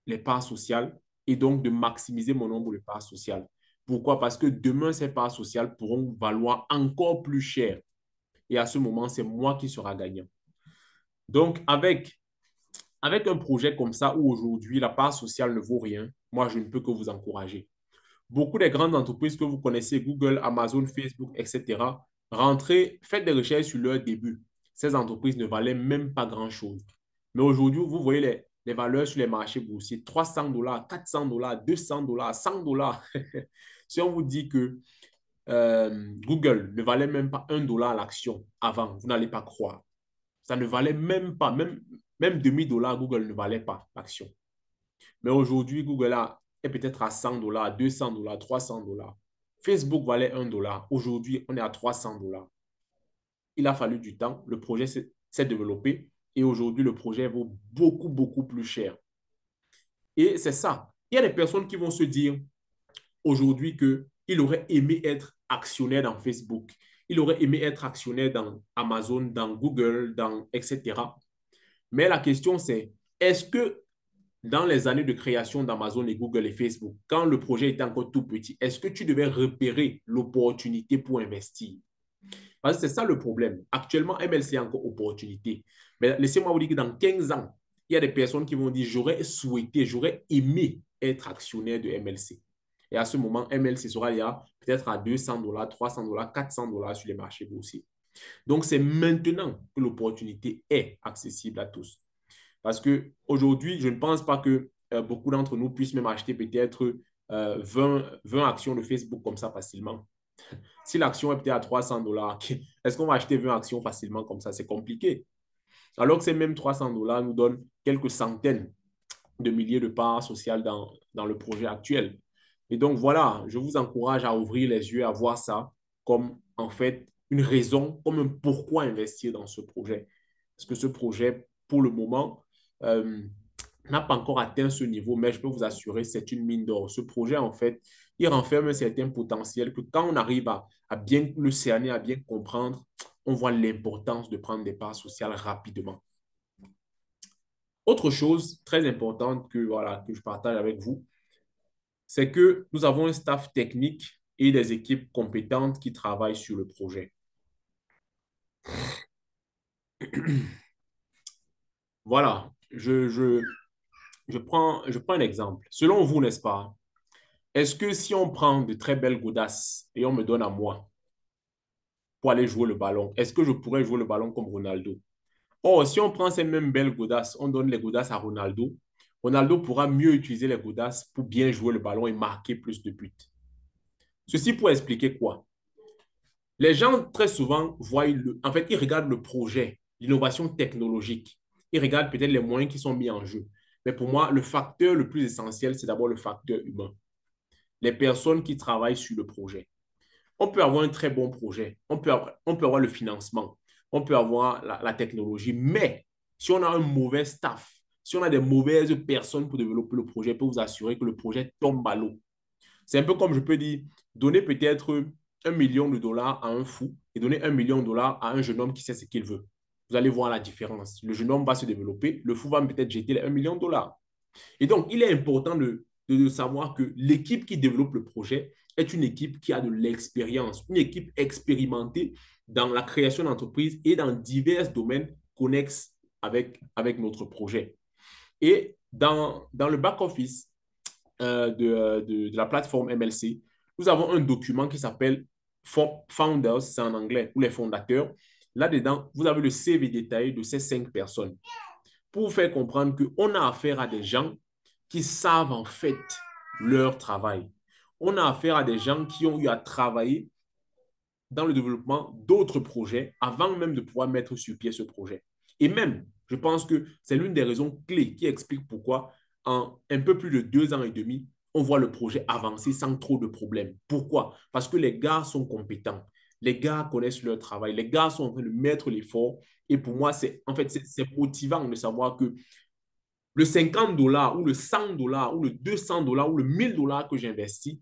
A: les parts sociales et donc de maximiser mon nombre de parts sociales. Pourquoi? Parce que demain, ces parts sociales pourront valoir encore plus cher. Et à ce moment, c'est moi qui sera gagnant. Donc, avec un projet comme ça où aujourd'hui la part sociale ne vaut rien, moi, je ne peux que vous encourager. Beaucoup des grandes entreprises que vous connaissez, Google, Amazon, Facebook, etc., rentrez, faites des recherches sur leur début. Ces entreprises ne valaient même pas grand-chose. Mais aujourd'hui, vous voyez les valeurs sur les marchés boursiers, 300 dollars, 400 dollars, 200 dollars, 100 dollars. Si on vous dit que Google ne valait même pas 1 dollar l'action avant, vous n'allez pas croire. Ça ne valait même pas, même demi-dollar, Google ne valait pas l'action. Mais aujourd'hui, Google est peut-être à 100 dollars, 200 dollars, 300 dollars. Facebook valait 1 dollar. Aujourd'hui, on est à 300 dollars. Il a fallu du temps. Le projet s'est développé et aujourd'hui, le projet vaut beaucoup, beaucoup plus cher. Et c'est ça. Il y a des personnes qui vont se dire aujourd'hui qu'il aurait aimé être actionnaire dans Facebook. Il aurait aimé être actionnaire dans Amazon, dans Google, etc. Mais la question, c'est est-ce que dans les années de création d'Amazon et Google et Facebook, quand le projet était encore tout petit, est-ce que tu devais repérer l'opportunité pour investir? Parce que c'est ça le problème. Actuellement, MLC a encore opportunité. Mais laissez-moi vous dire que dans 15 ans, il y a des personnes qui vont dire, j'aurais souhaité, j'aurais aimé être actionnaire de MLC. Et à ce moment, MLC sera peut-être à 200 dollars, 300 dollars, 400 dollars sur les marchés boursiers. Donc, c'est maintenant que l'opportunité est accessible à tous. Parce qu'aujourd'hui, je ne pense pas que beaucoup d'entre nous puissent même acheter peut-être 20 actions de Facebook comme ça facilement. Si l'action est peut-être à 300 dollars, est-ce qu'on va acheter 20 actions facilement comme ça? C'est compliqué. Alors que ces mêmes 300 dollars nous donnent quelques centaines de milliers de parts sociales dans le projet actuel. Et donc, voilà, je vous encourage à ouvrir les yeux, à voir ça comme, en fait, une raison, comme un pourquoi investir dans ce projet. Parce que ce projet, pour le moment, euh, n'a pas encore atteint ce niveau, mais je peux vous assurer, c'est une mine d'or. Ce projet, en fait, il renferme un certain potentiel que quand on arrive à bien le cerner, à bien comprendre, on voit l'importance de prendre des parts sociales rapidement. Autre chose très importante que je partage avec vous, c'est que nous avons un staff technique et des équipes compétentes qui travaillent sur le projet. Voilà, je prends un exemple. Selon vous, n'est-ce pas? Est-ce que si on prend de très belles godasses et on me donne à moi pour aller jouer le ballon, est-ce que je pourrais jouer le ballon comme Ronaldo? Or, si on prend ces mêmes belles godasses, on donne les godasses à Ronaldo, Ronaldo pourra mieux utiliser les godasses pour bien jouer le ballon et marquer plus de buts. Ceci pour expliquer quoi? Les gens, très souvent, en fait, ils regardent le projet, l'innovation technologique. Ils regardent peut-être les moyens qui sont mis en jeu. Mais pour moi, le facteur le plus essentiel, c'est d'abord le facteur humain. Les personnes qui travaillent sur le projet. On peut avoir un très bon projet, on peut avoir le financement, on peut avoir la technologie, mais si on a un mauvais staff, si on a des mauvaises personnes pour développer le projet, je peux vous assurer que le projet tombe à l'eau. C'est un peu comme je peux dire, donner peut-être 1 million de dollars à un fou et donner 1 million de dollars à un jeune homme qui sait ce qu'il veut. Vous allez voir la différence. Le jeune homme va se développer, le fou va peut-être jeter les 1 million de dollars. Et donc, il est important de savoir que l'équipe qui développe le projet est une équipe qui a de l'expérience, une équipe expérimentée dans la création d'entreprises et dans divers domaines connexes avec notre projet. Et dans le back-office de la plateforme MLC, nous avons un document qui s'appelle Founders, c'est en anglais, ou les fondateurs. Là-dedans, vous avez le CV détaillé de ces 5 personnes pour vous faire comprendre qu'on a affaire à des gens qui savent en fait leur travail. On a affaire à des gens qui ont eu à travailler dans le développement d'autres projets avant même de pouvoir mettre sur pied ce projet. Et même, je pense que c'est l'une des raisons clés qui explique pourquoi en un peu plus de 2 ans et demi, on voit le projet avancer sans trop de problèmes. Pourquoi? Parce que les gars sont compétents. Les gars connaissent leur travail. Les gars sont en train de mettre l'effort. Et pour moi, c'est motivant de savoir que le 50 $ ou le 100 $ ou le 200 $ ou le 1000 $ que j'investis,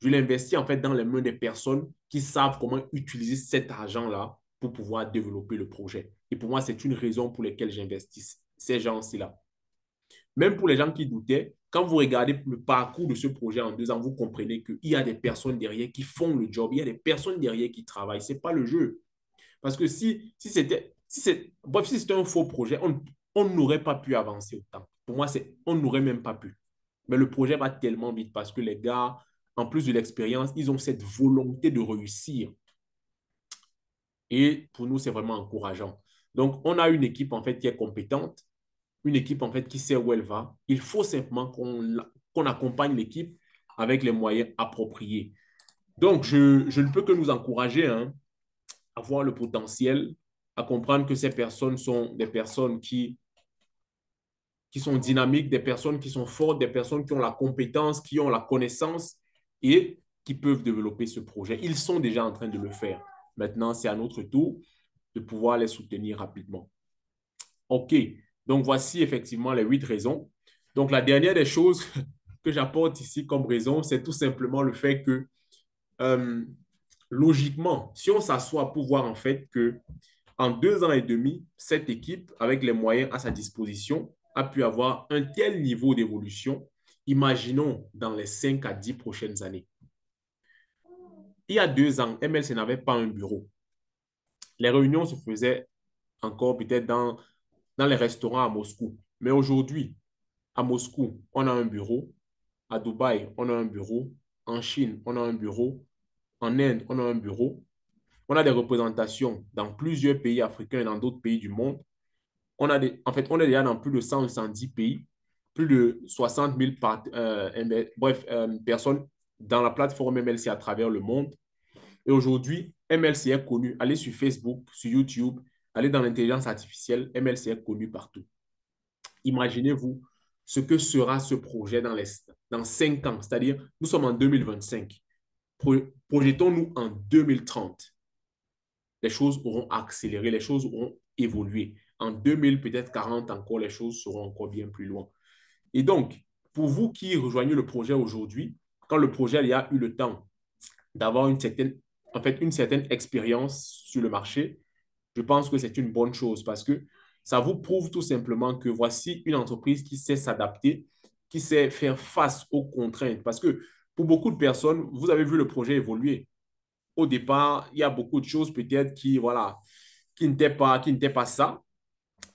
A: je l'investis en fait dans les mains des personnes qui savent comment utiliser cet argent-là pour pouvoir développer le projet. Et pour moi, c'est une raison pour laquelle j'investis ces gens-ci-là. Même pour les gens qui doutaient, quand vous regardez le parcours de ce projet en 2 ans, vous comprenez qu'il y a des personnes derrière qui font le job, il y a des personnes derrière qui travaillent. Ce n'est pas le jeu. Parce que si c'était un faux projet, on n'aurait pas pu avancer autant. Pour moi, on n'aurait même pas pu. Mais le projet va tellement vite parce que les gars, en plus de l'expérience, ils ont cette volonté de réussir. Et pour nous, c'est vraiment encourageant. Donc, on a une équipe en fait qui est compétente, une équipe en fait qui sait où elle va. Il faut simplement qu'on accompagne l'équipe avec les moyens appropriés. Donc, je ne peux que nous encourager hein, à voir le potentiel, à comprendre que ces personnes sont des personnes qui sont dynamiques, des personnes qui sont fortes, des personnes qui ont la compétence, qui ont la connaissance et qui peuvent développer ce projet. Ils sont déjà en train de le faire. Maintenant, c'est à notre tour de pouvoir les soutenir rapidement. OK. Donc, voici effectivement les 8 raisons. Donc, la dernière des choses que j'apporte ici comme raison, c'est tout simplement le fait que, euh, logiquement, si on s'assoit pour voir en fait que en 2 ans et demi, cette équipe, avec les moyens à sa disposition, a pu avoir un tel niveau d'évolution. Imaginons dans les 5 à 10 prochaines années. Il y a 2 ans, MLC n'avait pas un bureau. Les réunions se faisaient encore peut-être dans les restaurants à Moscou. Mais aujourd'hui, à Moscou, on a un bureau. À Dubaï, on a un bureau. En Chine, on a un bureau. En Inde, on a un bureau. On a des représentations dans plusieurs pays africains et dans d'autres pays du monde. En fait, on est déjà dans plus de 110 pays, plus de 60 000 personnes dans la plateforme MLC à travers le monde. Et aujourd'hui, MLC est connu. Allez sur Facebook, sur YouTube, allez dans l'intelligence artificielle, MLC est connu partout. Imaginez-vous ce que sera ce projet dans 5 ans, c'est-à-dire nous sommes en 2025. Projetons-nous en 2030. Les choses auront accéléré, les choses auront évolué. En 2000, peut-être 40 encore, les choses seront encore bien plus loin. Et donc, pour vous qui rejoignez le projet aujourd'hui, quand le projet a eu le temps d'avoir une certaine expérience sur le marché, je pense que c'est une bonne chose parce que ça vous prouve tout simplement que voici une entreprise qui sait s'adapter, qui sait faire face aux contraintes. Parce que pour beaucoup de personnes, vous avez vu le projet évoluer. Au départ, il y a beaucoup de choses peut-être voilà, qui n'étaient pas ça,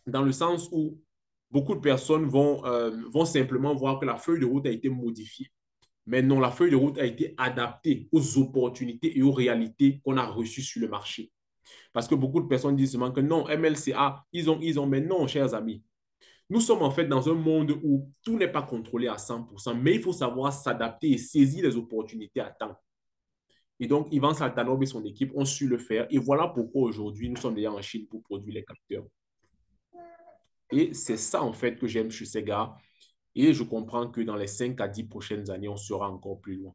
A: dans le sens où beaucoup de personnes vont simplement voir que la feuille de route a été modifiée. Mais non, la feuille de route a été adaptée aux opportunités et aux réalités qu'on a reçues sur le marché. Parce que beaucoup de personnes disent seulement que non, MLCA, mais non, chers amis. Nous sommes en fait dans un monde où tout n'est pas contrôlé à 100%, mais il faut savoir s'adapter et saisir les opportunités à temps. Et donc, Ivan Saltanov et son équipe ont su le faire. Et voilà pourquoi aujourd'hui, nous sommes déjà en Chine pour produire les capteurs. Et c'est ça, en fait, que j'aime chez ces gars. Et je comprends que dans les 5 à 10 prochaines années, on sera encore plus loin.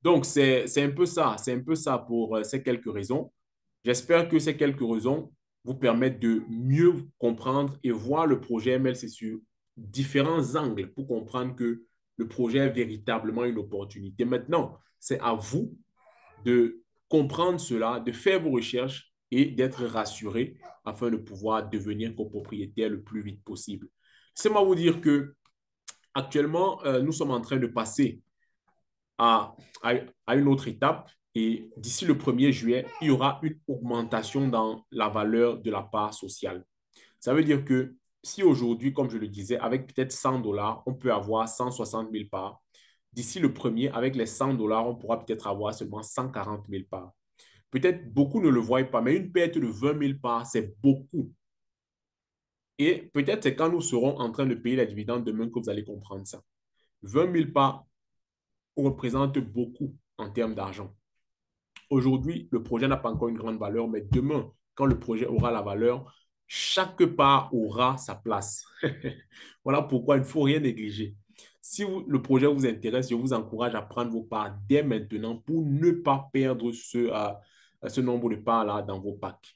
A: Donc, c'est un peu ça. C'est un peu ça pour ces quelques raisons. J'espère que ces quelques raisons vous permettent de mieux comprendre et voir le projet MLC sur différents angles pour comprendre que le projet est véritablement une opportunité. Maintenant, c'est à vous de comprendre cela, de faire vos recherches et d'être rassuré afin de pouvoir devenir copropriétaire le plus vite possible. C'est moi vous dire que actuellement, nous sommes en train de passer à, à une autre étape et d'ici le 1er juillet, il y aura une augmentation dans la valeur de la part sociale. Ça veut dire que si aujourd'hui, comme je le disais, avec peut-être 100 $, on peut avoir 160 000 parts, d'ici le 1er, avec les 100 $, on pourra peut-être avoir seulement 140 000 parts. Peut-être beaucoup ne le voient pas, mais une perte de 20 000 parts, c'est beaucoup. Et peut-être c'est quand nous serons en train de payer les dividendes demain que vous allez comprendre ça. 20 000 parts représentent beaucoup en termes d'argent. Aujourd'hui, le projet n'a pas encore une grande valeur, mais demain, quand le projet aura la valeur, chaque part aura sa place. Voilà pourquoi il ne faut rien négliger. Si le projet vous intéresse, je vous encourage à prendre vos parts dès maintenant pour ne pas perdre ce nombre de parts-là dans vos packs.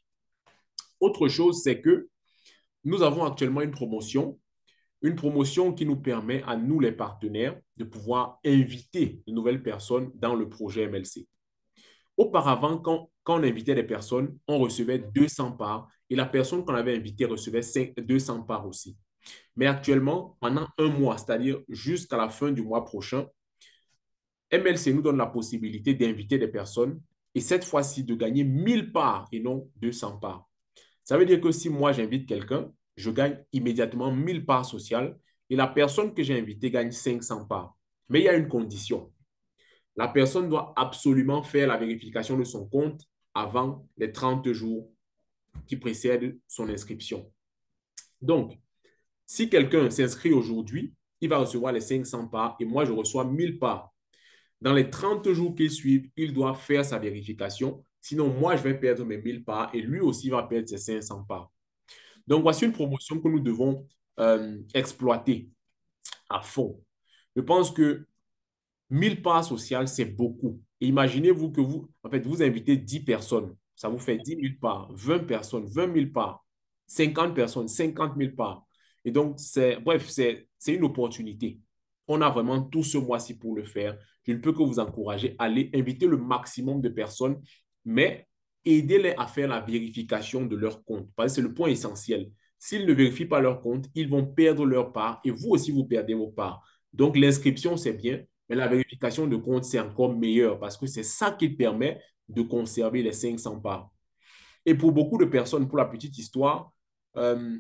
A: Autre chose, c'est que nous avons actuellement une promotion Une promotion qui nous permet à nous, les partenaires, de pouvoir inviter de nouvelles personnes dans le projet MLC. Auparavant, quand on invitait des personnes, on recevait 200 parts et la personne qu'on avait invitée recevait 200 parts aussi. Mais actuellement, pendant un mois, c'est-à-dire jusqu'à la fin du mois prochain, MLC nous donne la possibilité d'inviter des personnes et cette fois-ci de gagner 1000 parts et non 200 parts. Ça veut dire que si moi j'invite quelqu'un, je gagne immédiatement 1000 parts sociales et la personne que j'ai invitée gagne 500 parts. Mais il y a une condition. La personne doit absolument faire la vérification de son compte avant les 30 jours qui précèdent son inscription. Donc, si quelqu'un s'inscrit aujourd'hui, il va recevoir les 500 parts et moi, je reçois 1000 parts. Dans les 30 jours qui suivent, il doit faire sa vérification. Sinon, moi, je vais perdre mes 1000 parts et lui aussi va perdre ses 500 parts. Donc, voici une promotion que nous devons exploiter à fond. Je pense que 1000 parts sociales, c'est beaucoup. Et imaginez-vous que vous invitez 10 personnes. Ça vous fait 10 000 parts, 20 personnes, 20 000 parts, 50 personnes, 50 000 parts. Et donc, c'est une opportunité. On a vraiment tout ce mois-ci pour le faire. Je ne peux que vous encourager à aller inviter le maximum de personnes, mais aidez-les à faire la vérification de leur compte. Parce que c'est le point essentiel. S'ils ne vérifient pas leur compte, ils vont perdre leur part et vous aussi, vous perdez vos parts. Donc, l'inscription, c'est bien, mais la vérification de compte, c'est encore meilleur parce que c'est ça qui permet de conserver les 500 parts. Et pour beaucoup de personnes, pour la petite histoire, euh,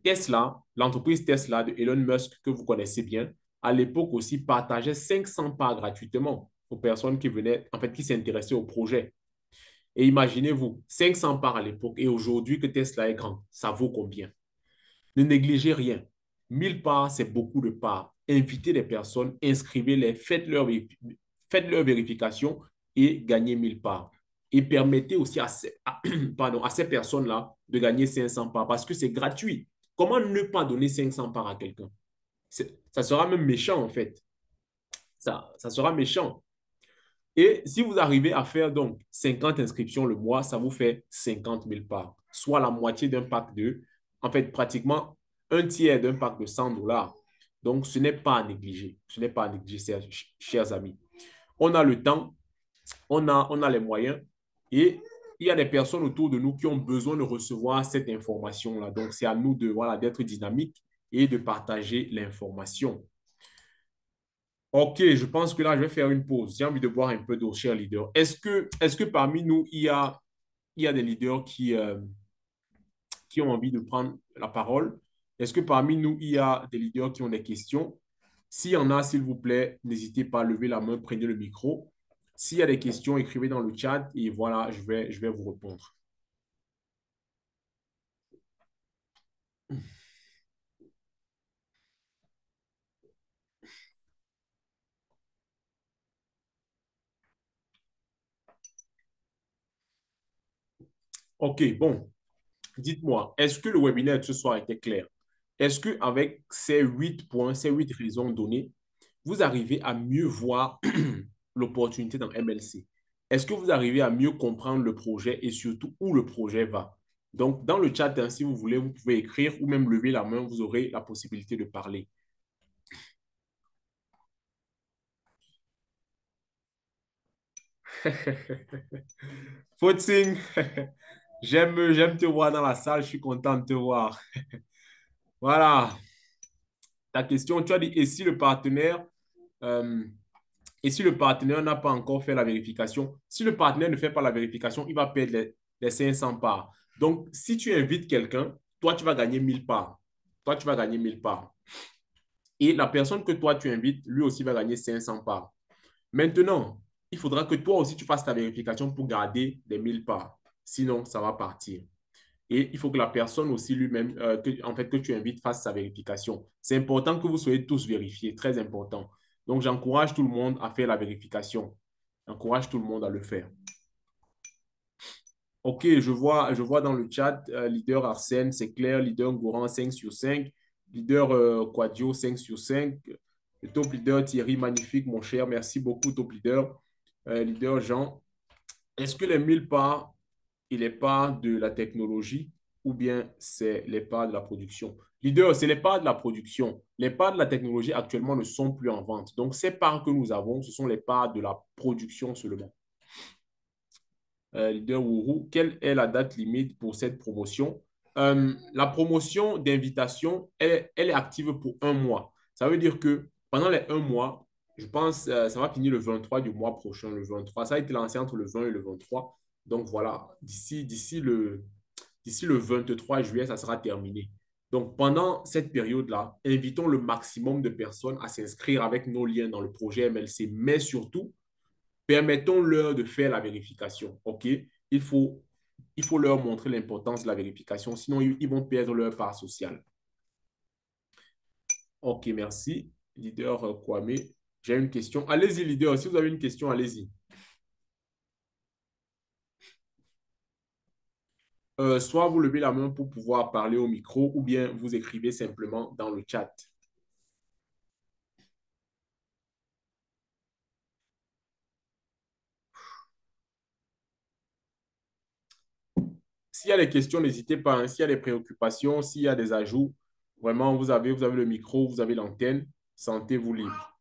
A: Tesla, l'entreprise Tesla de Elon Musk que vous connaissez bien, à l'époque aussi partageait 500 parts gratuitement aux personnes qui venaient, en fait, qui s'intéressaient au projet. Et imaginez-vous, 500 parts à l'époque et aujourd'hui que Tesla est grand, ça vaut combien? Ne négligez rien. 1000 parts, c'est beaucoup de parts. Invitez les personnes, inscrivez-les, faites leur vérification et gagnez 1000 parts. Et permettez aussi à ces personnes-là de gagner 500 parts parce que c'est gratuit. Comment ne pas donner 500 parts à quelqu'un? Ça sera même méchant, en fait. Ça sera méchant. Et si vous arrivez à faire donc 50 inscriptions le mois, ça vous fait 50 000 parts, soit la moitié d'un pack de, en fait, pratiquement un tiers d'un pack de 100 dollars. Donc, ce n'est pas à négliger. Ce n'est pas à négliger, chers amis. On a le temps, on a les moyens et il y a des personnes autour de nous qui ont besoin de recevoir cette information-là. Donc, c'est à nous de, voilà, d'être dynamiques et de partager l'information. Ok, je pense que là, je vais faire une pause. J'ai envie de boire un peu d'eau, cher leader. Est-ce que parmi nous, il y a des leaders qui ont envie de prendre la parole? Est-ce que parmi nous, il y a des leaders qui ont des questions? S'il y en a, s'il vous plaît, n'hésitez pas à lever la main, prenez le micro. S'il y a des questions, écrivez dans le chat et voilà, je vais vous répondre. Ok, bon, dites-moi, est-ce que le webinaire de ce soir était clair? Est-ce qu'avec ces 8 points, ces 8 raisons données, vous arrivez à mieux voir l'opportunité dans MLC? Est-ce que vous arrivez à mieux comprendre le projet et surtout où le projet va? Donc, dans le chat, hein, si vous voulez, vous pouvez écrire ou même lever la main, vous aurez la possibilité de parler. Footing, j'aime te voir dans la salle, je suis content de te voir. Voilà, ta question, tu as dit, euh, et si le partenaire n'a pas encore fait la vérification, si le partenaire ne fait pas la vérification, il va perdre les 500 parts. Donc, si tu invites quelqu'un, toi, tu vas gagner 1000 parts. Toi, tu vas gagner 1000 parts. Et la personne que toi, tu invites, lui aussi va gagner 500 parts. Maintenant, il faudra que toi aussi, tu fasses ta vérification pour garder les 1000 parts. Sinon, ça va partir. Et il faut que la personne aussi lui-même, en fait, que tu invites, fasse sa vérification. C'est important que vous soyez tous vérifiés, très important. Donc, j'encourage tout le monde à faire la vérification. J'encourage tout le monde à le faire. OK, je vois dans le chat, leader Arsène, c'est clair, leader Goran, 5 sur 5, leader Quadio, 5 sur 5, le top leader Thierry, magnifique, mon cher, merci beaucoup, top leader. Leader Jean, est-ce que les 1000 parts, il est pas de la technologie ou bien c'est les parts de la production? Leader, ce n'est pas de la production. Les parts de la technologie actuellement ne sont plus en vente. Donc, ces parts que nous avons, ce sont les parts de la production seulement. Leader Wuru, quelle est la date limite pour cette promotion? La promotion d'invitation, elle est active pour un mois. Ça veut dire que pendant les un mois, je pense ça va finir le 23 du mois prochain, le 23. Ça a été lancé entre le 20 et le 23. Donc voilà, d'ici le 23 juillet, ça sera terminé. Donc pendant cette période-là, invitons le maximum de personnes à s'inscrire avec nos liens dans le projet MLC, mais surtout, permettons-leur de faire la vérification. OK? Il faut, il faut leur montrer l'importance de la vérification, sinon ils vont perdre leur part sociale. OK, merci. Leader Kwame, j'ai une question. Allez-y, leader. Si vous avez une question, allez-y. Soit vous levez la main pour pouvoir parler au micro ou bien vous écrivez simplement dans le chat. S'il y a des questions, n'hésitez pas, hein. S'il y a des préoccupations, s'il y a des ajouts, vraiment, vous avez le micro, vous avez l'antenne. Sentez-vous libre.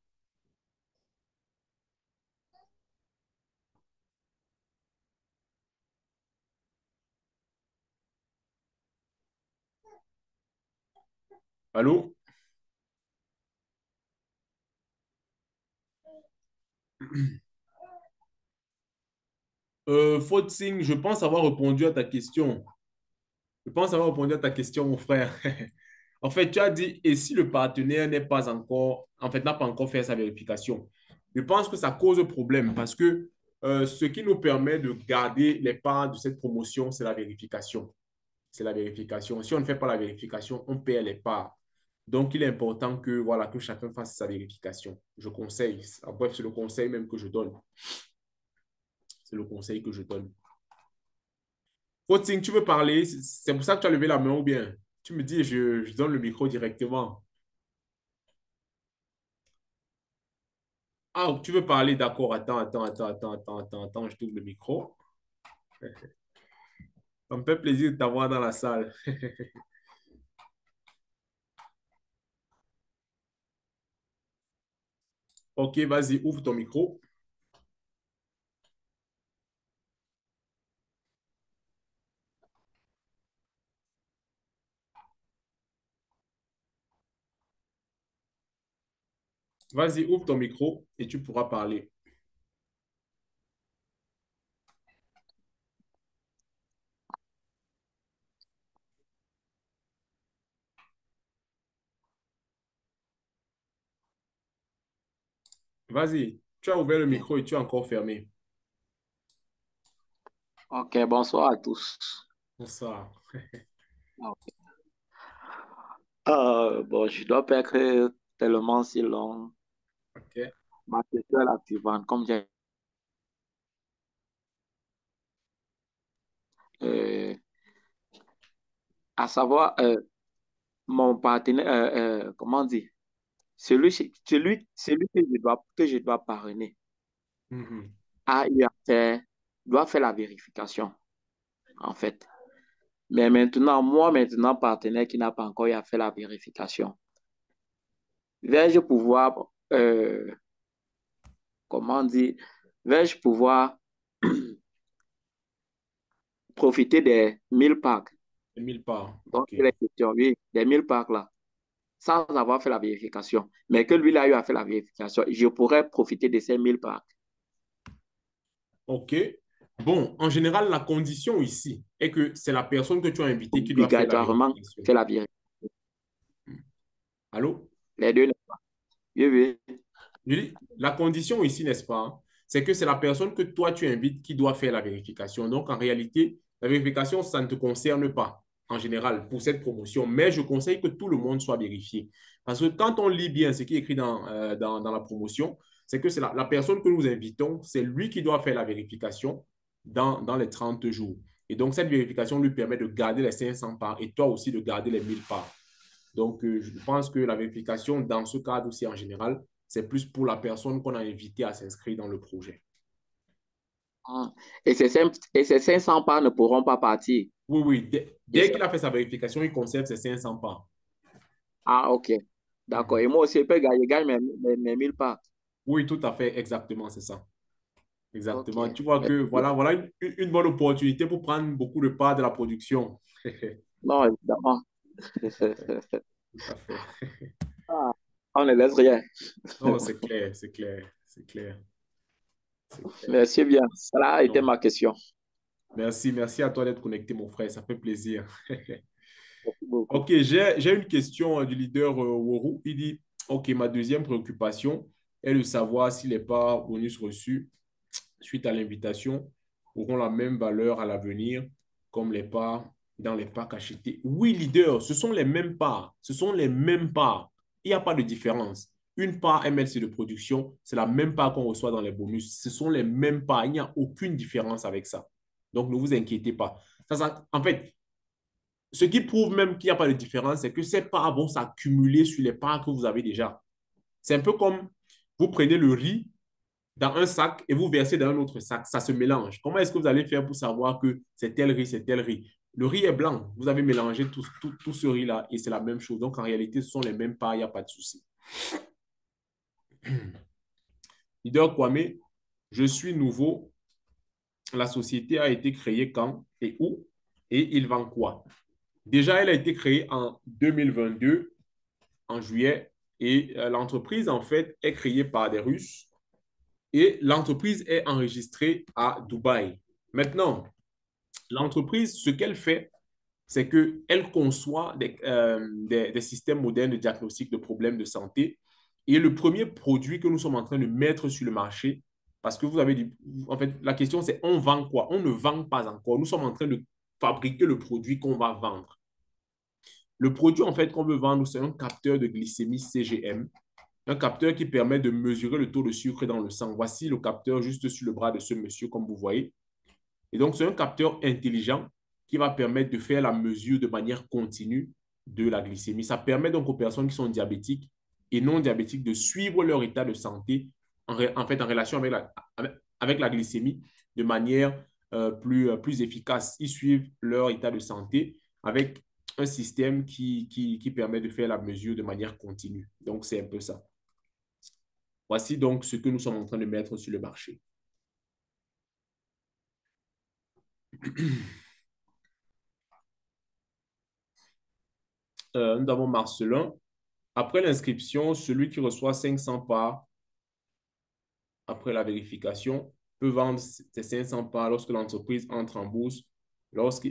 A: Allô? Faute signe, je pense avoir répondu à ta question. Je pense avoir répondu à ta question, mon frère. En fait, tu as dit, et si le partenaire n'est pas encore, en fait, n'a pas encore fait sa vérification? Je pense que ça cause problème parce que ce qui nous permet de garder les parts de cette promotion, c'est la vérification. C'est la vérification. Si on ne fait pas la vérification, on perd les parts. Donc, il est important que, voilà, que chacun fasse sa vérification. Je conseille. En bref, c'est le conseil même que je donne. C'est le conseil que je donne. Fautine, tu veux parler? C'est pour ça que tu as levé la main ou bien? Tu me dis, je donne le micro directement. Ah, tu veux parler? D'accord. Attends, je t'ouvre le micro. Ça me fait plaisir de t'avoir dans la salle. Ok, vas-y, ouvre ton micro. Vas-y, ouvre ton micro et tu pourras parler. Vas-y, tu as ouvert le
C: Ok,
A: micro et tu as encore fermé.
C: Ok, bonsoir à tous.
A: Bonsoir.
C: Ok. Bon, je dois pas être tellement si long.
A: Ok.
C: Ma question est la suivante. Comme j'ai, euh, à savoir, mon partenaire, comment dire, celui que je dois parrainer
A: Mhm.
C: a eu à faire, doit faire la vérification, en fait. Mais maintenant, maintenant, partenaire qui n'a pas encore eu à faire la vérification, vais-je pouvoir, comment dire, vais-je pouvoir profiter des 1000 packs?
A: 1000 pas.
C: Donc,
A: Ok.
C: c'est la question, oui, des 1000 packs là, sans avoir fait la vérification. Mais que lui, il a eu à faire la vérification, je pourrais profiter de ces 1000 packs
A: Ok. Bon, en général, la condition ici est que c'est la personne que tu as invitée qui doit faire la
C: obligatoirement
A: vérification.
C: faire la vérification.
A: Allô?
C: Les deux, oui, oui.
A: Je dis, la condition ici, n'est-ce pas, hein, c'est que c'est la personne que toi tu invites qui doit faire la vérification. Donc, en réalité, la vérification, ça ne te concerne pas en général pour cette promotion, mais je conseille que tout le monde soit vérifié. Parce que quand on lit bien ce qui est écrit dans la promotion, c'est que c'est la personne que nous invitons, c'est lui qui doit faire la vérification dans les 30 jours. Et donc, cette vérification lui permet de garder les 500 parts et toi aussi de garder les 1000 parts. Donc, je pense que la vérification, dans ce cadre aussi en général, c'est plus pour la personne qu'on a invitée à s'inscrire dans le projet.
C: Ah. Et ces 500 pas ne pourront pas partir.
A: Oui, oui.
C: Et
A: Dès qu'il a fait sa vérification, il conserve ses 500 parts.
C: Ah, ok. D'accord. Et
A: Mhm.
C: moi aussi, je peux gagner, je gagne mes 1000 parts.
A: Oui, tout à fait, exactement, c'est ça.
C: Ok.
A: Exactement. Tu vois que
C: Merci.
A: voilà une bonne opportunité pour prendre beaucoup de parts de la production.
C: Non, évidemment.
A: Tout à fait.
C: Ah, on ne laisse rien.
A: Non, c'est clair, c'est clair, c'est clair, c'est clair.
C: Merci bien. Cela a été
A: Non.
C: ma question.
A: Merci, merci à toi d'être connecté, mon frère, ça fait plaisir.
C: Merci beaucoup.
A: Ok, j'ai une question du leader Woru. Il dit, ok, ma deuxième préoccupation est de savoir si les parts bonus reçus suite à l'invitation auront la même valeur à l'avenir comme les parts dans les parcs achetés. Oui, leader, ce sont les mêmes parts. Ce sont les mêmes parts. Il n'y a pas de différence. Une part MLC de production, c'est la même part qu'on reçoit dans les bonus. Ce sont les mêmes parts. Il n'y a aucune différence avec ça. Donc, ne vous inquiétez pas. En fait, ce qui prouve même qu'il n'y a pas de différence, c'est que ces parts vont s'accumuler sur les parts que vous avez déjà. C'est un peu comme vous prenez le riz dans un sac et vous versez dans un autre sac. Ça se mélange. Comment est-ce que vous allez faire pour savoir que c'est tel riz, c'est tel riz? Le riz est blanc. Vous avez mélangé tout ce riz-là et c'est la même chose. Donc, en réalité, ce sont les mêmes parts. Il n'y a pas de souci. Leader Kwame, je suis nouveau. La société a été créée quand et où? Et il vend quoi? Déjà, elle a été créée en 2022, en juillet. Et l'entreprise, en fait, est créée par des Russes. Et l'entreprise est enregistrée à Dubaï. Maintenant, l'entreprise, ce qu'elle fait, c'est qu'elle conçoit des systèmes modernes de diagnostic de problèmes de santé. Et le premier produit que nous sommes en train de mettre sur le marché, parce que vous avez dit, en fait, la question c'est on vend quoi? On ne vend pas encore. Nous sommes en train de fabriquer le produit qu'on va vendre. Le produit, en fait, qu'on veut vendre, c'est un capteur de glycémie CGM, un capteur qui permet de mesurer le taux de sucre dans le sang. Voici le capteur juste sur le bras de ce monsieur, comme vous voyez. Et donc, c'est un capteur intelligent qui va permettre de faire la mesure de manière continue de la glycémie. Ça permet donc aux personnes qui sont diabétiques et non diabétiques de suivre leur état de santé en fait, en relation avec la glycémie de manière plus efficace. Ils suivent leur état de santé avec un système qui permet de faire la mesure de manière continue. Donc, c'est un peu ça. Voici donc ce que nous sommes en train de mettre sur le marché. Nous avons Marcelin. Après l'inscription, celui qui reçoit 500 parts après la vérification peut vendre ses 500 parts lorsque l'entreprise entre en bourse. Lorsque...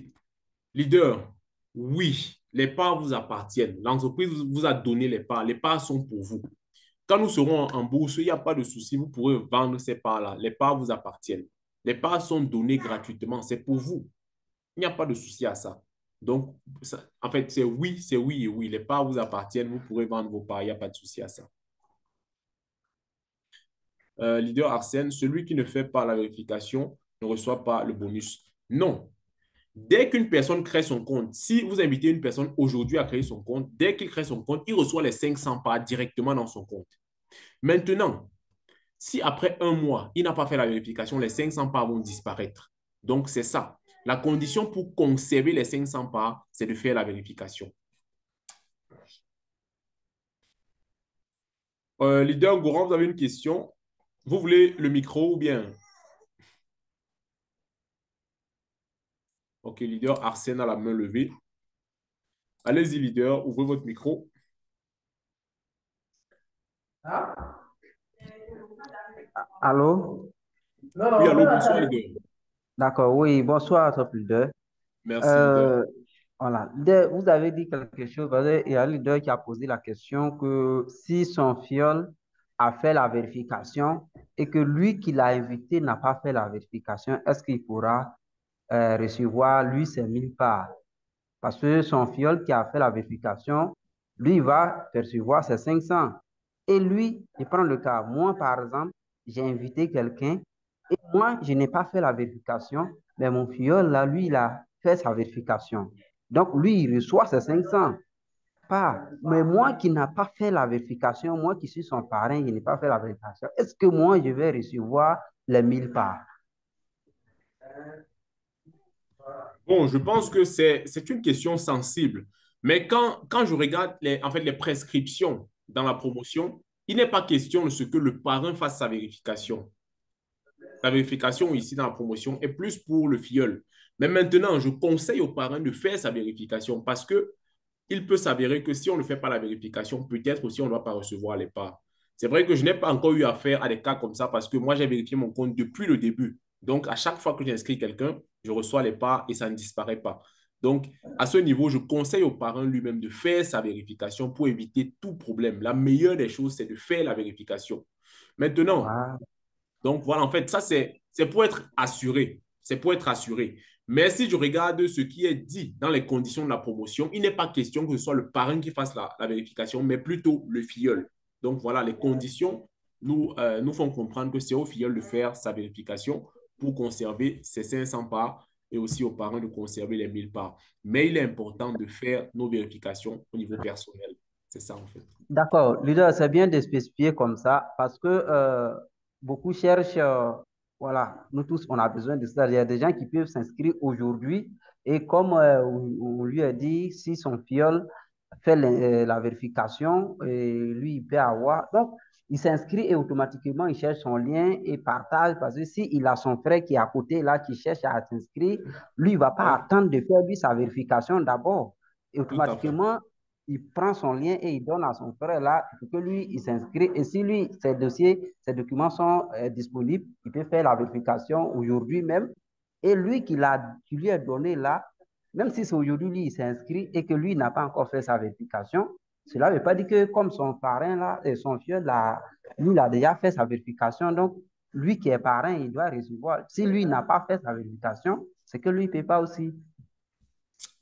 A: Leader, oui, les parts vous appartiennent. L'entreprise vous a donné les parts. Les parts sont pour vous. Quand nous serons en bourse, il n'y a pas de souci. Vous pourrez vendre ces parts-là. Les parts vous appartiennent. Les parts sont données gratuitement. C'est pour vous. Il n'y a pas de souci à ça. Donc, ça, en fait, c'est oui et oui. Les parts vous appartiennent. Vous pourrez vendre vos parts. Il n'y a pas de souci à ça. Leader Arsène, celui qui ne fait pas la vérification ne reçoit pas le bonus. Non. Dès qu'une personne crée son compte, si vous invitez une personne aujourd'hui à créer son compte, dès qu'il crée son compte, il reçoit les 500 parts directement dans son compte. Maintenant, si après un mois, il n'a pas fait la vérification, les 500 parts vont disparaître. Donc, c'est ça. La condition pour conserver les 500 parts, c'est de faire la vérification. Leader Goran, vous avez une question? Vous voulez le micro ou bien? Ok, leader Arsène a la main levée. Allez-y, leader, ouvrez votre micro.
D: Allô?
A: Oui, allô, bonsoir, leader.
D: D'accord, oui, bonsoir, top leader.
A: Merci, leader.
D: Euh, voilà, vous avez dit quelque chose, il y a un leader qui a posé la question que si son fiole a fait la vérification et que lui qui l'a invité n'a pas fait la vérification, est-ce qu'il pourra recevoir, lui, ses 1000 parts? Parce que son fiole qui a fait la vérification, lui, il va percevoir ses 500. Et lui, je prends le cas, moi, par exemple, j'ai invité quelqu'un et moi, je n'ai pas fait la vérification, mais mon fiole, là, lui, il a fait sa vérification. Donc, lui, il reçoit ses 500 pas. Mais moi qui n'ai pas fait la vérification, moi qui suis son parrain, je n'ai pas fait la vérification. Est-ce que moi, je vais recevoir les 1000 parts?
A: Bon, je pense que c'est une question sensible. Mais quand je regarde en fait, les prescriptions dans la promotion, il n'est pas question de ce que le parrain fasse sa vérification. La vérification ici dans la promotion est plus pour le filleul. Mais maintenant, je conseille aux parrains de faire sa vérification parce que il peut s'avérer que si on ne fait pas la vérification, peut-être aussi on ne va pas recevoir les parts. C'est vrai que je n'ai pas encore eu affaire à des cas comme ça parce que moi, j'ai vérifié mon compte depuis le début. Donc, à chaque fois que j'inscris quelqu'un, je reçois les parts et ça ne disparaît pas. Donc, à ce niveau, je conseille au parrain lui-même de faire sa vérification pour éviter tout problème. La meilleure des choses, c'est de faire la vérification. Maintenant,
D: Ah,
A: donc voilà, en fait, ça, c'est pour être assuré. C'est pour être assuré. Mais si je regarde ce qui est dit dans les conditions de la promotion, il n'est pas question que ce soit le parrain qui fasse la vérification, mais plutôt le filleul. Donc voilà, les conditions nous font comprendre que c'est au filleul de faire sa vérification pour conserver ses 500 parts et aussi aux parents de conserver les 1000 parts. Mais il est important de faire nos vérifications au niveau personnel. C'est ça, en fait.
D: d'accord, leader, c'est bien de spécifier comme ça parce que beaucoup cherchent, voilà, nous tous, on a besoin de ça. Il y a des gens qui peuvent s'inscrire aujourd'hui et comme on lui a dit, si son fiole fait la vérification, et lui, il peut avoir. Donc, il s'inscrit et automatiquement, il cherche son lien et partage parce que s'il a son frère qui est à côté là, qui cherche à s'inscrire, lui, il ne va pas
A: Ouais,
D: attendre de faire lui sa vérification d'abord. Et
A: tout à fait.
D: automatiquement, il prend son lien et il donne à son frère là, il faut que lui, il s'inscrit. Et si lui, ses dossiers, ses documents sont disponibles, il peut faire la vérification aujourd'hui même. Et lui qui lui a donné là, même si c'est aujourd'hui, lui, il s'est inscrit et que lui n'a pas encore fait sa vérification, cela ne veut pas dire que comme son parrain là, et son fieu là, lui, il a déjà fait sa vérification. Donc, lui qui est parrain, il doit recevoir. Si lui n'a pas fait sa vérification, c'est que lui ne peut pas aussi.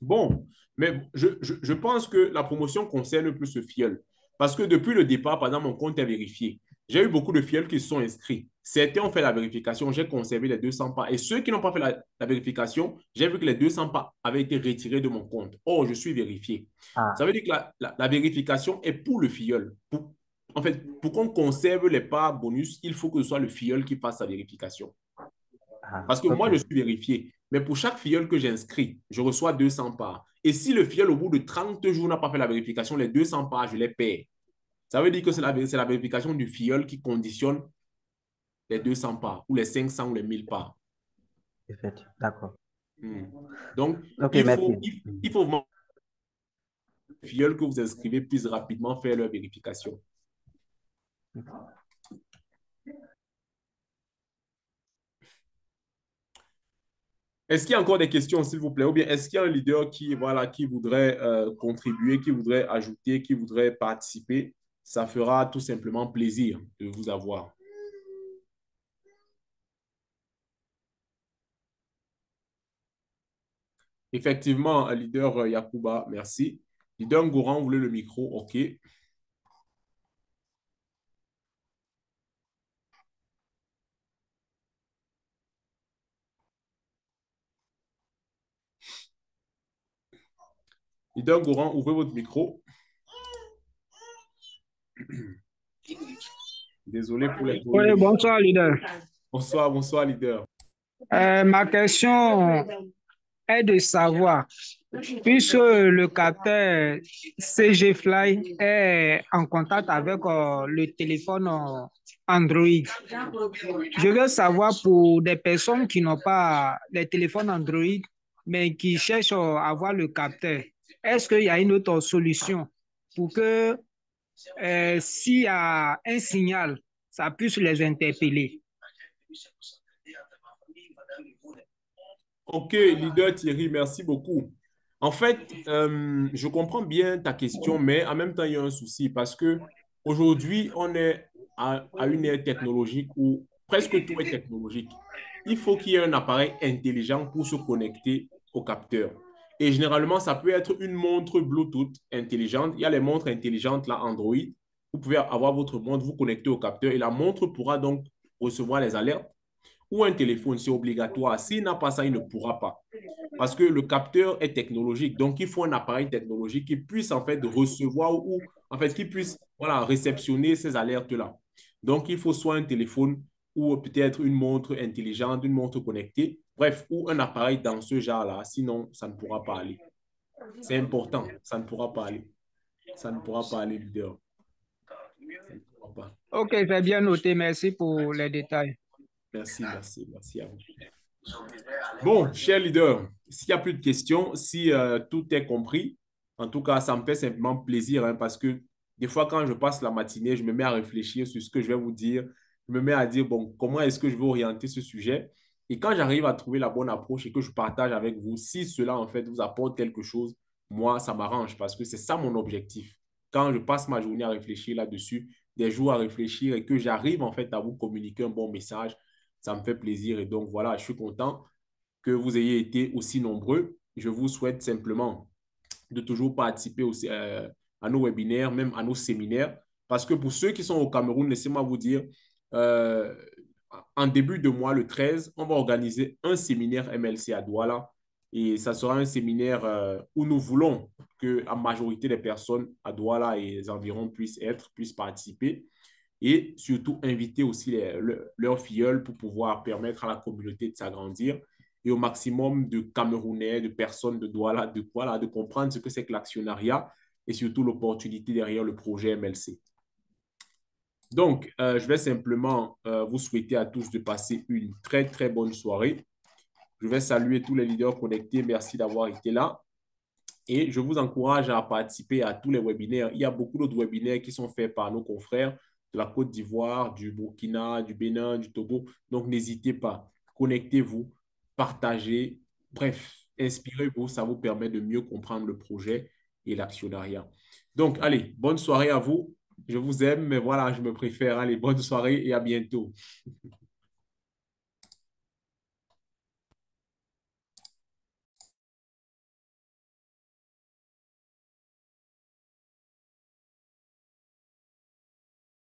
A: Bon, mais je pense que la promotion concerne plus le filleul. Parce que depuis le départ, par exemple, mon compte est vérifié. J'ai eu beaucoup de filleuls qui se sont inscrits. Certains ont fait la vérification, j'ai conservé les 200 pas. Et ceux qui n'ont pas fait la vérification, j'ai vu que les 200 pas avaient été retirés de mon compte. Oh, je suis vérifié. Ça
D: Ah,
A: veut dire que la vérification est pour le filleul. En fait, pour qu'on conserve les parts bonus, il faut que ce soit le filleul qui fasse sa vérification.
D: ah,
A: Parce que
D: ok.
A: moi, je suis vérifié. Mais pour chaque filleul que j'inscris, je reçois 200 parts. Et si le filleul, au bout de 30 jours, n'a pas fait la vérification, les 200 parts, je les paie. Ça veut dire que c'est la vérification du filleul qui conditionne les 200 parts, ou les 500 ou les 1000 parts.
D: Effectivement, d'accord.
A: Hmm. Donc,
D: Ok, merci.
A: il faut vraiment que les filleuls que vous inscrivez puissent rapidement faire leur vérification. Est-ce qu'il y a encore des questions, s'il vous plaît? Ou bien est-ce qu'il y a un leader qui, voilà, qui voudrait contribuer, qui voudrait ajouter, qui voudrait participer? Ça fera tout simplement plaisir de vous avoir. Effectivement, leader Yacouba, merci. Leader Ngoran, vous voulez le micro? OK. Leader Ngoran, ouvrez votre micro. Désolé pour les bruits
E: Oui,
A: de fond.
E: bonsoir, leader.
A: Bonsoir, bonsoir, leader.
E: Ma question est de savoir, puisque le capteur CG Fly est en contact avec le téléphone Android, je veux savoir pour des personnes qui n'ont pas les téléphones Android, mais qui cherchent à avoir le capteur, est-ce qu'il y a une autre solution pour que s'il y a un signal, ça puisse les interpeller?
A: OK, leader Thierry, merci beaucoup. En fait, je comprends bien ta question, mais en même temps, il y a un souci parce que aujourd'hui, on est à une ère technologique où presque tout est technologique. Il faut qu'il y ait un appareil intelligent pour se connecter au capteur. Et généralement, ça peut être une montre Bluetooth intelligente. Il y a les montres intelligentes, là, Android. Vous pouvez avoir votre montre, vous connecter au capteur et la montre pourra donc recevoir les alertes ou un téléphone, c'est obligatoire. S'il n'a pas ça, il ne pourra pas. Parce que le capteur est technologique. Donc, il faut un appareil technologique qui puisse en fait recevoir ou en fait qui puisse voilà, réceptionner ces alertes-là. Donc, il faut soit un téléphone ou peut-être une montre intelligente, une montre connectée. Bref, ou un appareil dans ce genre-là. Sinon, ça ne pourra pas aller. C'est important. Ça ne pourra pas aller. Ça ne pourra pas aller, leader. Ça ne pourra pas.
E: Ok, j'ai bien noté. Merci pour les détails.
A: Merci, merci, merci à vous. Bon, cher leader, s'il n'y a plus de questions, si tout est compris, en tout cas, ça me fait simplement plaisir hein, parce que des fois, quand je passe la matinée, je me mets à réfléchir sur ce que je vais vous dire. Je me mets à dire, bon, comment est-ce que je vais orienter ce sujet? Et quand j'arrive à trouver la bonne approche et que je partage avec vous, si cela, en fait, vous apporte quelque chose, moi, ça m'arrange parce que c'est ça mon objectif. Quand je passe ma journée à réfléchir là-dessus, des jours à réfléchir et que j'arrive, en fait, à vous communiquer un bon message, ça me fait plaisir. Et donc, voilà, je suis content que vous ayez été aussi nombreux. Je vous souhaite simplement de toujours participer aussi, à nos webinaires, même à nos séminaires. Parce que pour ceux qui sont au Cameroun, laissez-moi vous dire, euh, en début de mois, le 13, on va organiser un séminaire MLC à Douala. Et ça sera un séminaire où nous voulons que la majorité des personnes à Douala et les environs puissent participer et surtout inviter aussi leurs filleuls pour pouvoir permettre à la communauté de s'agrandir et au maximum de Camerounais, de personnes de Douala, de comprendre ce que c'est que l'actionnariat et surtout l'opportunité derrière le projet MLC. Donc, je vais simplement vous souhaiter à tous de passer une très, très bonne soirée. Je vais saluer tous les leaders connectés. Merci d'avoir été là. Et je vous encourage à participer à tous les webinaires. Il y a beaucoup d'autres webinaires qui sont faits par nos confrères de la Côte d'Ivoire, du Burkina, du Bénin, du Togo. Donc, n'hésitez pas. Connectez-vous, partagez. Bref, inspirez-vous. Ça vous permet de mieux comprendre le projet et l'actionnariat. Donc, allez, bonne soirée à vous. Je vous aime, mais voilà, je me préfère. Allez, bonne soirée et à bientôt.